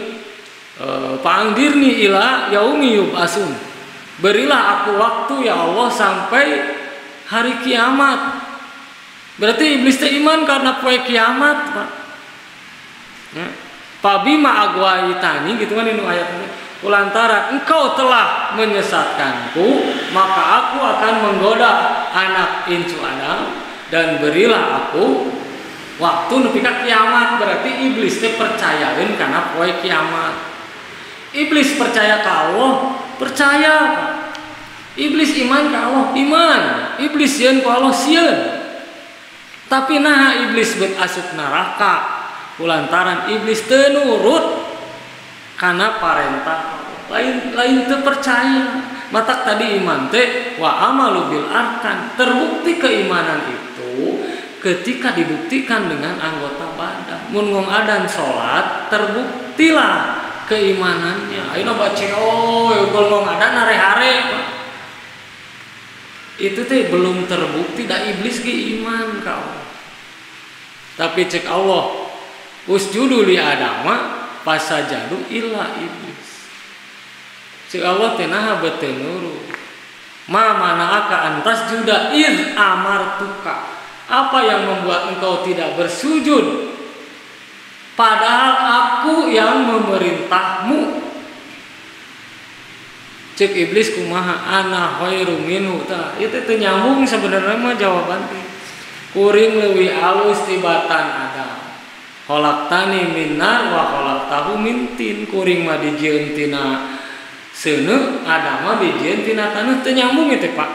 pangdirni ila yaumi yub'atsun. Berilah aku waktu ya Allah sampai hari kiamat. Berarti iblis teh iman karena poe kiamat, Pak. Ya. Pabima agwaitani gitu kan ini ayatnya. Kulantaran engkau telah menyesatkanku, maka aku akan menggoda anak incu Adam dan berilah aku waktu nepi ka kiamat. Berarti iblis teh percayain karena poe kiamat. Iblis percaya ka Allah, percaya. Iblis iman ka Allah, iman. Iblis sieun ka Allah, sieun. Tapi nah iblis beut asup neraka kulantaran iblis teu nurut kana parentah Allah. lain teu percaya. Matak tadi iman teh wa amalu bil arkan, terbukti keimanan itu ketika dibuktikan dengan anggota badan. Mun ngom adan salat terbuktilah keimanannya. Ayeuna baca ngom adan hare-hare. Itu teh belum terbukti da iblis ge iman kau. Tapi cek Allah, usjudu li adama fasajadu illa iblis. Cek Allah teh naha beuteun nurut. Ma mana'aka antas juda iz amartuka. Apa yang membuat engkau tidak bersujud padahal aku yang memerintahmu? Cek iblis kumaha ana khairu minhu tah. Itu teh nyambung sebenarnya mah jawaban teh. Kuring leuwih alus tibatan Adam. Khalaqtani min nar wa khalaqtahu min tin. Kuring mah dijieun tina seuneu, Adam mah dijieun tina taneuh. Teu nyambung teh Pak.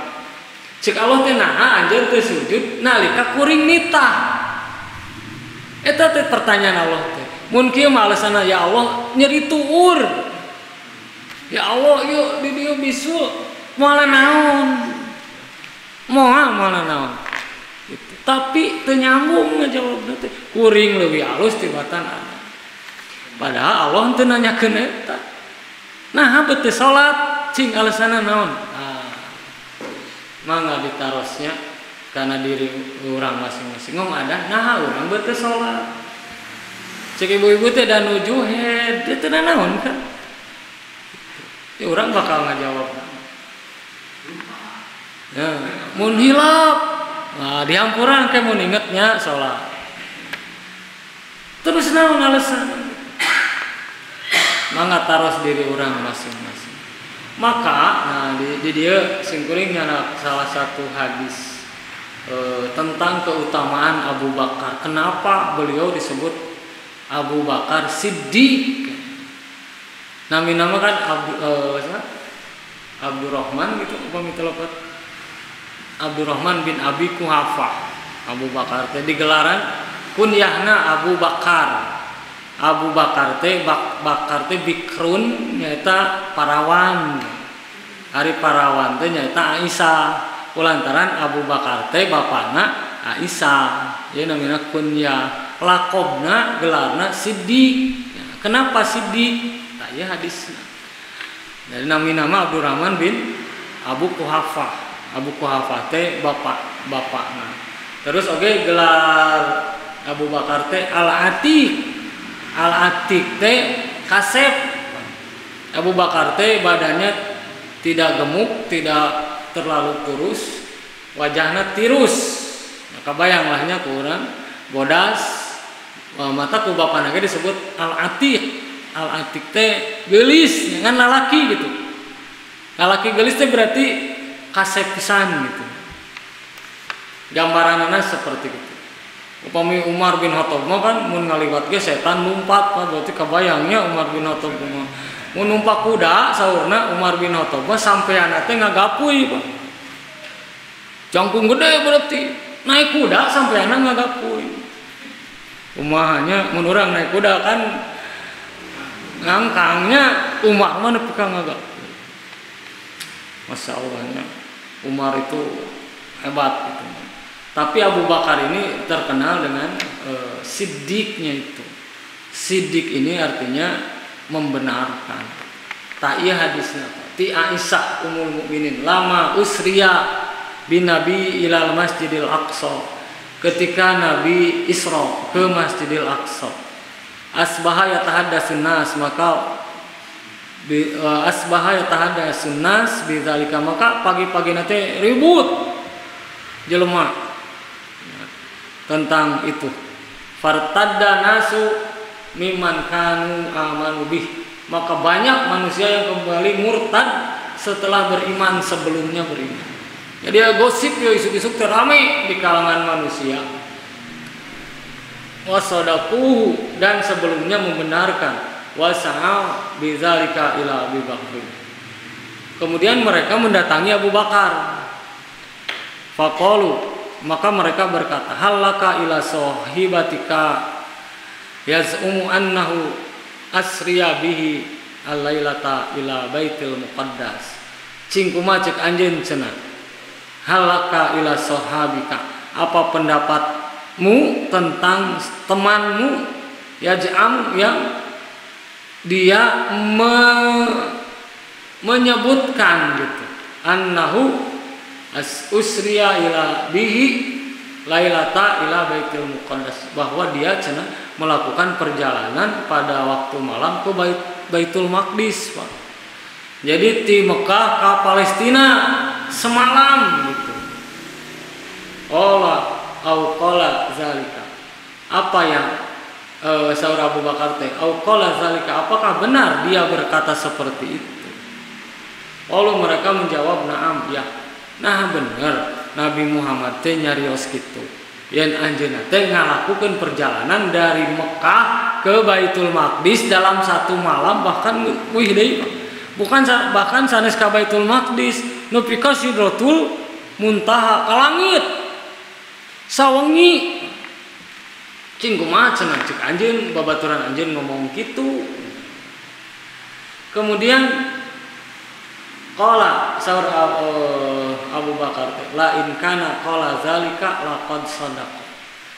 Cek Allah teh naha anjeun teu sujud nalika kuring nitah. Eta teh pertanyaan Allah teh. Mun kieu mah alasanna ya Allah nyeri tuur. Ya Allah, yuk di dieu bisul moal naon? Moal naon? Gitu. Tapi teu nyambung ngajawabna teh. Kuring leuwih alus tibatan Adam. Padahal Allah teu nanyakeun eta. Nah, beuteus salat cing alasanna naon? Mangga ditarosnya karena diri orang masing-masing. Ngom ada, nah urang beuteus salat. Cek ibu-ibu teh da nuju head, teu naon kan? Ya orang bakal ngajawab. Ya, mun hilap, nah dihampuran ke mun ingetnya sholat. Terus naon alasan? Mangga taros diri orang masing-masing. Maka, nah di dia singkuring nyana salah satu hadis tentang keutamaan Abu Bakar. Kenapa beliau disebut Abu Bakar Siddiq? Nama kan Abdurrahman gitu, apa mitolopat? Abdurrahman bin Abi Kuhafah. Abu Bakar teh digelaran kunyahna Abu Bakar. Abu Bakar teh Bakar teh bikrun nyaeta parawan. Ari parawan teh nyaeta Aisyah. Kulantaran Abu Bakar teh bapana Aisyah. Ieu namina kunyah. Lakobna gelarna Siddiq. Kenapa Siddiq? Ya hadisnya dari nama Abdurrahman bin Abu Kuhafah. Abu Kuhafah teh bapakna. Terus gelar Abu Bakar teh Al-Atiq. Al-Atiq teh kasep. Abu Bakar teh badannya tidak gemuk, tidak terlalu kurus, wajahnya tirus. Maka bayanglah kurang bodas. Mata ku bapana ge disebut Al-Atiq. Al-Atiq teh geulis, kan lalaki gitu. Lalaki geulis teh berarti kasep pisan gitu. Gambaranana seperti itu. Upami Umar bin Khattab mah kan mun ngaliwat ge setan lumpat, berarti kebayangnya Umar bin Khattab mah. Mun numpak kuda saurna Umar bin Khattab mah sampean teh ngagapuy, Pak. Jangkung gede berarti naik kuda sampean ngagapuy. Umahanya mun urang naik kuda kan ngangkangnya Umar mana pegang agak. Masya Allahnya Umar itu hebat gitu. Tapi Abu Bakar ini terkenal dengan siddiqnya itu. Siddiq ini artinya membenarkan. Tak iya hadisnya. Ti Aisyah Ummul Mukminin lama usriya bin Nabi ilal Masjidil Aqsa. Ketika Nabi Isra ke Masjidil Aqsa. Asbaha yatahaddatsun nas, maka asbaha yatahaddatsun nas bidzalika, maka pagi-pagi nanti ribut jelema tentang itu. Fartadda nasu mimman kanu amanu bih, maka banyak manusia yang kembali murtad setelah beriman sebelumnya beriman. Jadi gosip yo isuk-isuk terame di kalangan manusia. Wasadaquhu, dan sebelumnya membenarkan wasa'au bidzalika ila Abi Bakr. Kemudian mereka mendatangi Abu Bakar. Faqalu, maka mereka berkata, halaka ila sahibatika yaz'umu annahu asriya bihi al-lailata ila baitil muqaddas. Cing kumaha cek anjeun cenah. Halaka ila sahabika. Apa pendapatmu tentang temanmu yaj'am yang dia menyebutkan gitu. Annahu usriya ila bihi lailata ila baitil muqaddas, bahwa dia cenah melakukan perjalanan pada waktu malam ke Baitul Maqdis, Pak. Jadi di Mekah ke Palestina semalam gitu. Au qala zalika. Apa yang Saur Abu Bakar teh au qala zalika, apakah benar dia berkata seperti itu? Lalu mereka menjawab na'am, ya. Nah benar Nabi Muhammad teh nyarios kitu. Yen anjeunna teh ngalakukeun perjalanan dari Mekah ke Baitul Maqdis dalam satu malam, bahkan wih deui. Bukan bahkan sanes ka Baitul Maqdis nepi ka Sidratul Muntaha ka langit. Sawengi cing kumaha cenah cek anjeun babaturan anjeun ngomong kitu. Kemudian qala saur Abu Bakar la in kana qala zalika laqad shadaqa.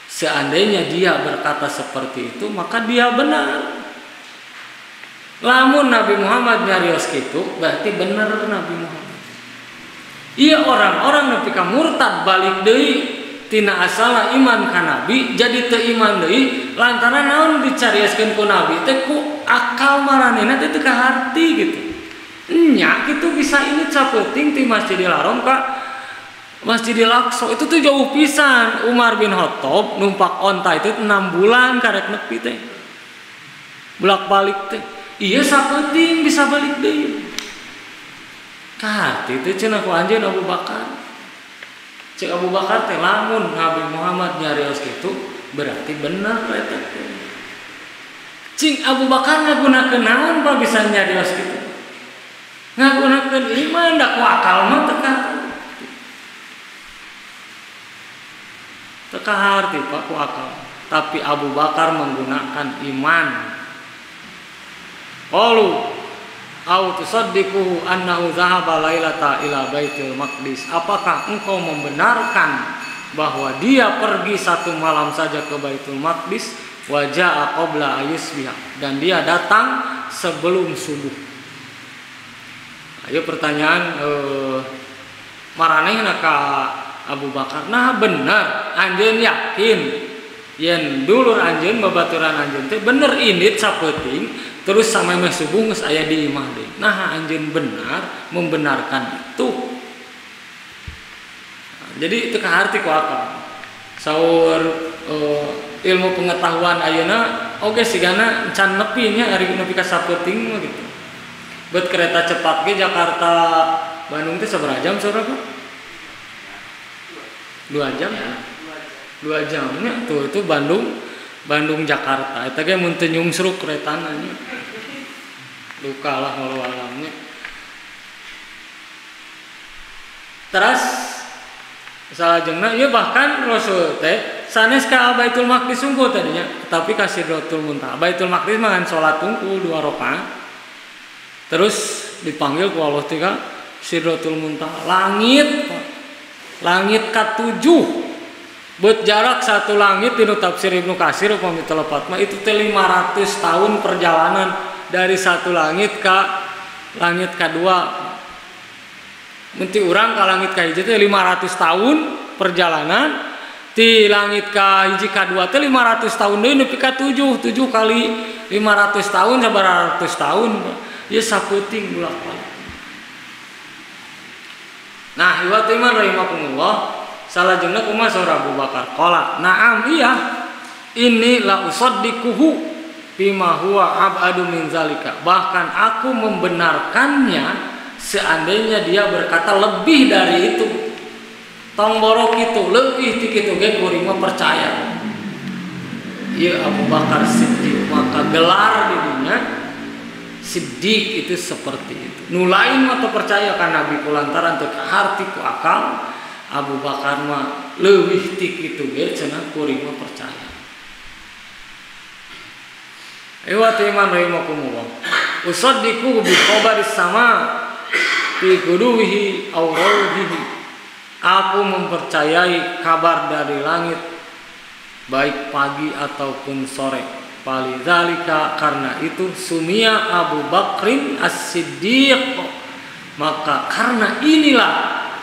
Seandainya dia berkata seperti itu maka dia benar. Lamun Nabi Muhammad nyarios kitu berarti benar Nabi Muhammad. Iya orang-orang nepi ka murtad balik deui tina asal iman ka Nabi jadi teu iman deui lantaran naon dicarioskeun ku Nabi teh ku akal maranehna teh teu kaharti gitu. Nya gitu bisa ini capeuting ti Masjidil Haram ka Masjidil Aqsa itu tuh jauh pisan. Umar bin Khattab numpak onta itu 6 bulan karek nepi teh. Bolak-balik teh. Iya sapeuting bisa balik deui. Kahati teh cenah ku anjeun Abu Bakar. Cek Abu Bakar teh lamun Nabi Muhammad nyarios kitu berarti bener eta teh. Cing Abu Bakar ngagunakeun naon pa bisa nyarios kitu? Ngagunakeun iman da ku akal mah teka harti Pak ku akal. Tapi Abu Bakar menggunakan iman. Qalu au tusaddiquhu annahu dhahaba lailata ila Baitul Maqdis. Apakah engkau membenarkan bahwa dia pergi satu malam saja ke Baitul Maqdis wa jaa qabla ayusbiha, dan dia datang sebelum subuh? Ayo pertanyaan maranehna ka Abu Bakar. Nah benar anjeun yakin yen dulur anjeun babaturan anjeun teh bener indit sapeuting terus sampai meh subuh geus aya di imah deui. Nah anjeun benar membenarkan itu. Nah, jadi teu kaharti ku akal. Saur ilmu pengetahuan ayeuna oge sigana can nepi nya ari nepi ka sapeuting mah gitu. Buat kereta cepat ke Jakarta Bandung teh sabaraha jam saudara? 2 jam ya? 2 jamnya tuh itu Bandung Jakarta. Eta ge mun teu nyungsruk keretana nya. Luka lah walau alamnya. Terus salajengna ieu bahkan Rasul teh sanes ka Baitul Maqdis unggul tadinya, tapi ka Sidratul Muntaha. Baitul Maqdis mah salat unggul 2 rakaat. Terus dipanggil ku Allah teh ka Sidratul Muntaha, langit ka-7. Beut jarak satu langit dinu tafsir Ibnu Katsir upami telepat mah itu teh 500 tahun perjalanan dari satu langit ka langit kadua. Menti urang ka langit ka hiji teh 500 tahun perjalanan, ti langit ka hiji kadua teh 500 tahun deui nepi ka 7 kali 500 tahun sabaraha ratus tahun. Ieu sapeuting bolak-balik. Nah, ieu teh mah rahimakumullah. Salajengna kumaha saur Abu Bakar? Qala, "Na'am, iya. Inni la usaddiquhu bima huwa ab'adu min zalika." Bahkan aku membenarkannya seandainya dia berkata lebih dari itu. Tong borok itu lebih ti kitu ge kuring mah percaya. Ieu Abu Bakar Siddiq, maka gelar di dunia Siddiq itu seperti itu. Nu lain mah teu percaya ka Nabi kulantaran teu kaharti ku akal. Abu Bakar mah leuwih ti kitu ge cenah kuring mah percaya. iman rahimakumullah. Usaddiqu bi khabaris sama fi quduhi aw rawdihi. Aku mempercayai kabar dari langit baik pagi ataupun sore. Falidzalika, karena itu sumia Abu Bakrin As-Siddiq, maka karena inilah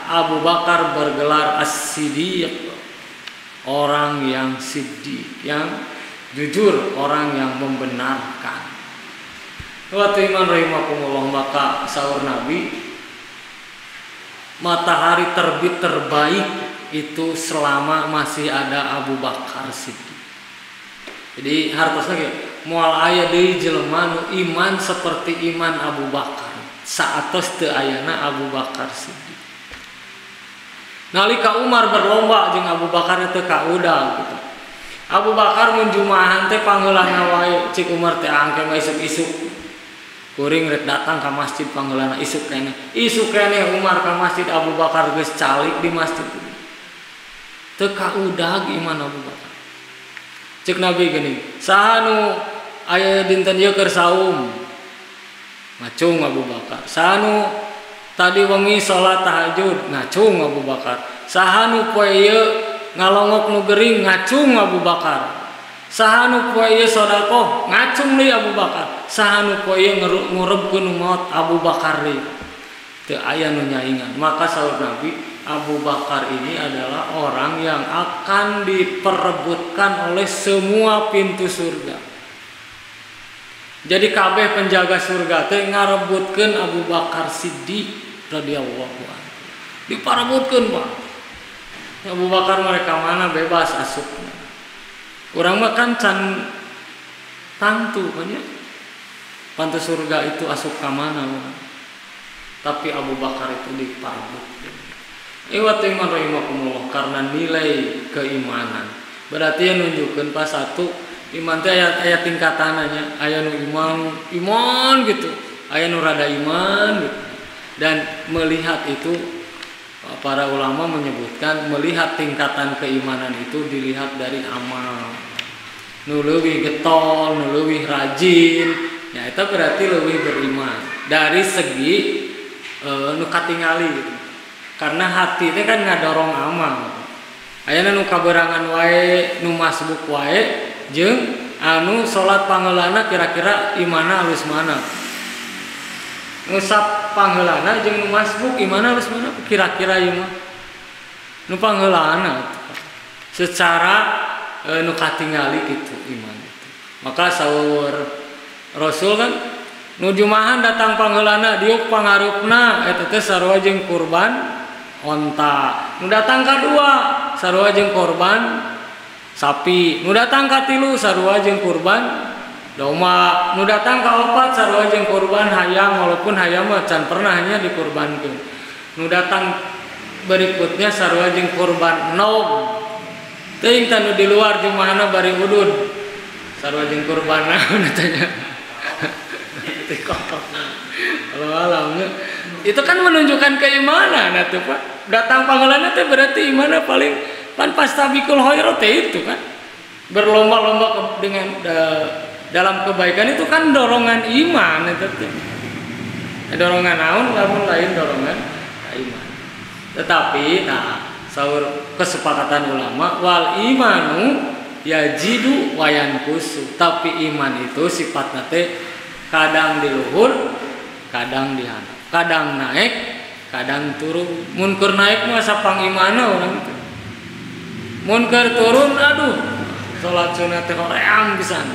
Abu Bakar bergelar As-Siddiq, orang yang siddiq, yang jujur, orang yang membenarkan. Waktu iman rahimakumullah, maka sahur Nabi, matahari terbit terbaik itu selama masih ada Abu Bakar Siddiq. Jadi hartosna ge moal aya deui jelema nu iman seperti iman Abu Bakar saatos teu ayana Abu Bakar Siddiq. Nalika Umar berlomba jeung Abu Bakar teh kaudag gitu. Abu Bakar mun jumaahan teh pangheulana wae, cik Umar teh angke mah isuk-isuk. Kuring rek datang ka masjid pangheulana isuk keneh. Isuk keneh Umar ka masjid, Abu Bakar geus calik di masjid. Teu kaudag iman Abu Bakar. Cek Nabi gini, sahanu aya dinten ieu keur saum. Ngacung Abu Bakar. Sahanu tadi wengi salat tahajud, ngacung Abu Bakar. Sahanu poe ieu ngalongok nu gering, ngacung Abu Bakar. Sahanu poe ieu sedekah, ngacung deui Abu Bakar. Sahanu poe ieu ngurebkeun maot, Abu Bakar deui. Teu aya nu nyaingan. Maka saur Nabi, Abu Bakar ini adalah orang yang akan diperebutkan oleh semua pintu surga. Jadi kabeh penjaga surga teh ngarebutkeun Abu Bakar Siddiq radhiyallahu anhu. Diparebutkeun, Pak. Abu Bakar mereka mana bebas asupna. Urang mah kan can tantu kan ya. Pantu surga itu asup ka mana urang. Tapi Abu Bakar itu diparebutkeun. Iwat iman rahimakumullah, karena nilai keimanan. Berarti yang nunjukkan pas satu iman teh aya tingkatannya, aya nu iman gitu, aya nu rada iman gitu. Dan melihat itu, para ulama menyebutkan melihat tingkatan keimanan itu dilihat dari amal. Nu leuwih getol, nu leuwih rajin, ya itu berarti leuwih beriman. Dari segi nu katingali gitu. Karena hati itu kan ngadorong amal. Ayeuna nu kaberangan wae, nu masbuk wae, jeung anu salat pangheulana kira-kira imana halus mana. Nu sap pangheulana jeung nu masbuk imana halus mana kira-kira ieu mah. Nu pangheulana secara nu katingali gitu iman itu. Maka saur Rasul kan nu jumahan datang pangheulana diuk pangarupna eta teh sarua jeung kurban onta. Nu datang kadua sarua jeung korban sapi. Nu datang katilu sarua jeung kurban domba. Nu datang kaopat sarua jeung kurban hayam, walaupun hayam mah can pernahnya dikurbankeun. Nu datang berikutnya sarua jeung kurban enom. Teuing tanu di luar jumahana bari udud. Sarua jeung kurban naon tanya. Kalau alamnya itu kan menunjukkan keimanan atuh Pak. Datang panggilannya teh berarti imannya paling pan pastabikul khairat itu kan. Berlomba-lomba dengan dalam kebaikan itu kan dorongan iman itu teh. Dorongan naon lamun lain dorongan iman. Tetapi saur kesepakatan ulama wal imanu yajidu wa yanqusu. Tapi iman itu sifatna teh kadang di luhur, kadang di handap. Kadang naik, kadang turun. Mun keur naik mah sapang imana orang itu. Mun keur turun, aduh, salat sunat teh horeang pisan.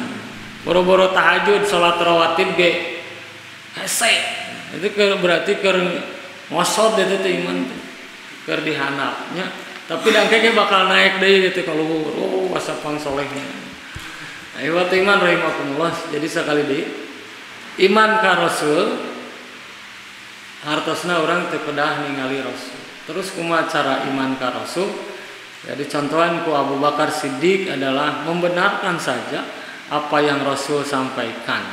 Boro-boro tahajud, salat rawatib ge hese. Itu berarti keur ngosot itu teh iman teh. Keur dihandapnya, tapi dangke ge bakal naik deui gitu kalau sapang solehnya. Ayo iman rahimakumullah. Jadi sekali deui iman ka Rasul hartosna orang terkedah ningali Rasul. Terus kumaha cara iman ka Rasul? Jadi contohan ku Abu Bakar Siddiq adalah membenarkan saja apa yang Rasul sampaikan.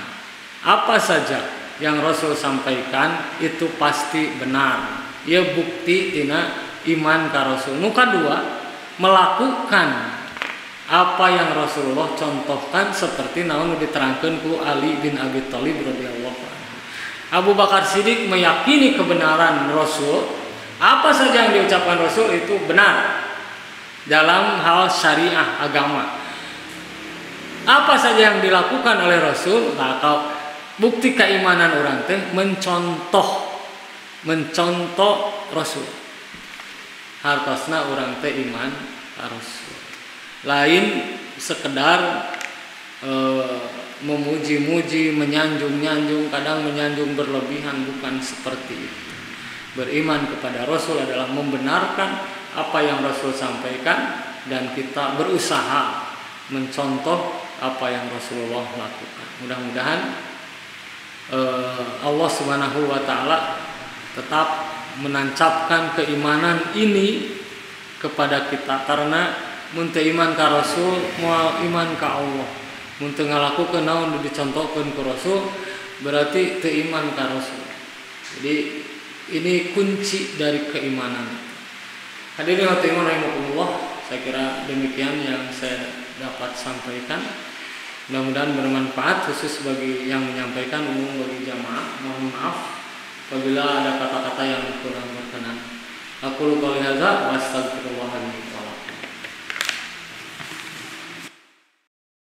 Apa saja yang Rasul sampaikan itu pasti benar. Ia bukti tina iman ka Rasul. Nu kadua, melakukan apa yang Rasulullah contohkan seperti naon diterangkan ku Ali bin Abi Thalib radhiyallahu anhu. Abu Bakar Siddiq meyakini kebenaran Rasul, apa saja yang diucapkan Rasul itu benar dalam hal syariah agama. Apa saja yang dilakukan oleh Rasul, nah, kalau bukti keimanan orang teh mencontoh Rasul. Hartosna orang teh iman ka Rasul. Lain sekedar memuji-muji, menyanjung-nyanjung, kadang menyanjung berlebihan, bukan seperti itu. Beriman kepada Rasul adalah membenarkan apa yang Rasul sampaikan dan kita berusaha mencontoh apa yang Rasulullah lakukan. Mudah-mudahan Allah Subhanahu wa taala tetap menancapkan keimanan ini kepada kita, karena mun teu iman ka Rasul moal iman ka Allah. Mun teu ngalakukeun naon dicontohkeun ku Rasul berarti teu iman ka Rasul. Jadi ini kunci dari keimanan. Hadirin hadirin rahimakumullah, saya kira demikian yang saya dapat sampaikan. Mudah-mudahan bermanfaat khusus bagi yang menyampaikan, umum bagi jamaah. Mohon maaf apabila ada kata-kata yang kurang berkenan. Aku qouli hadza wa astaghfirullah li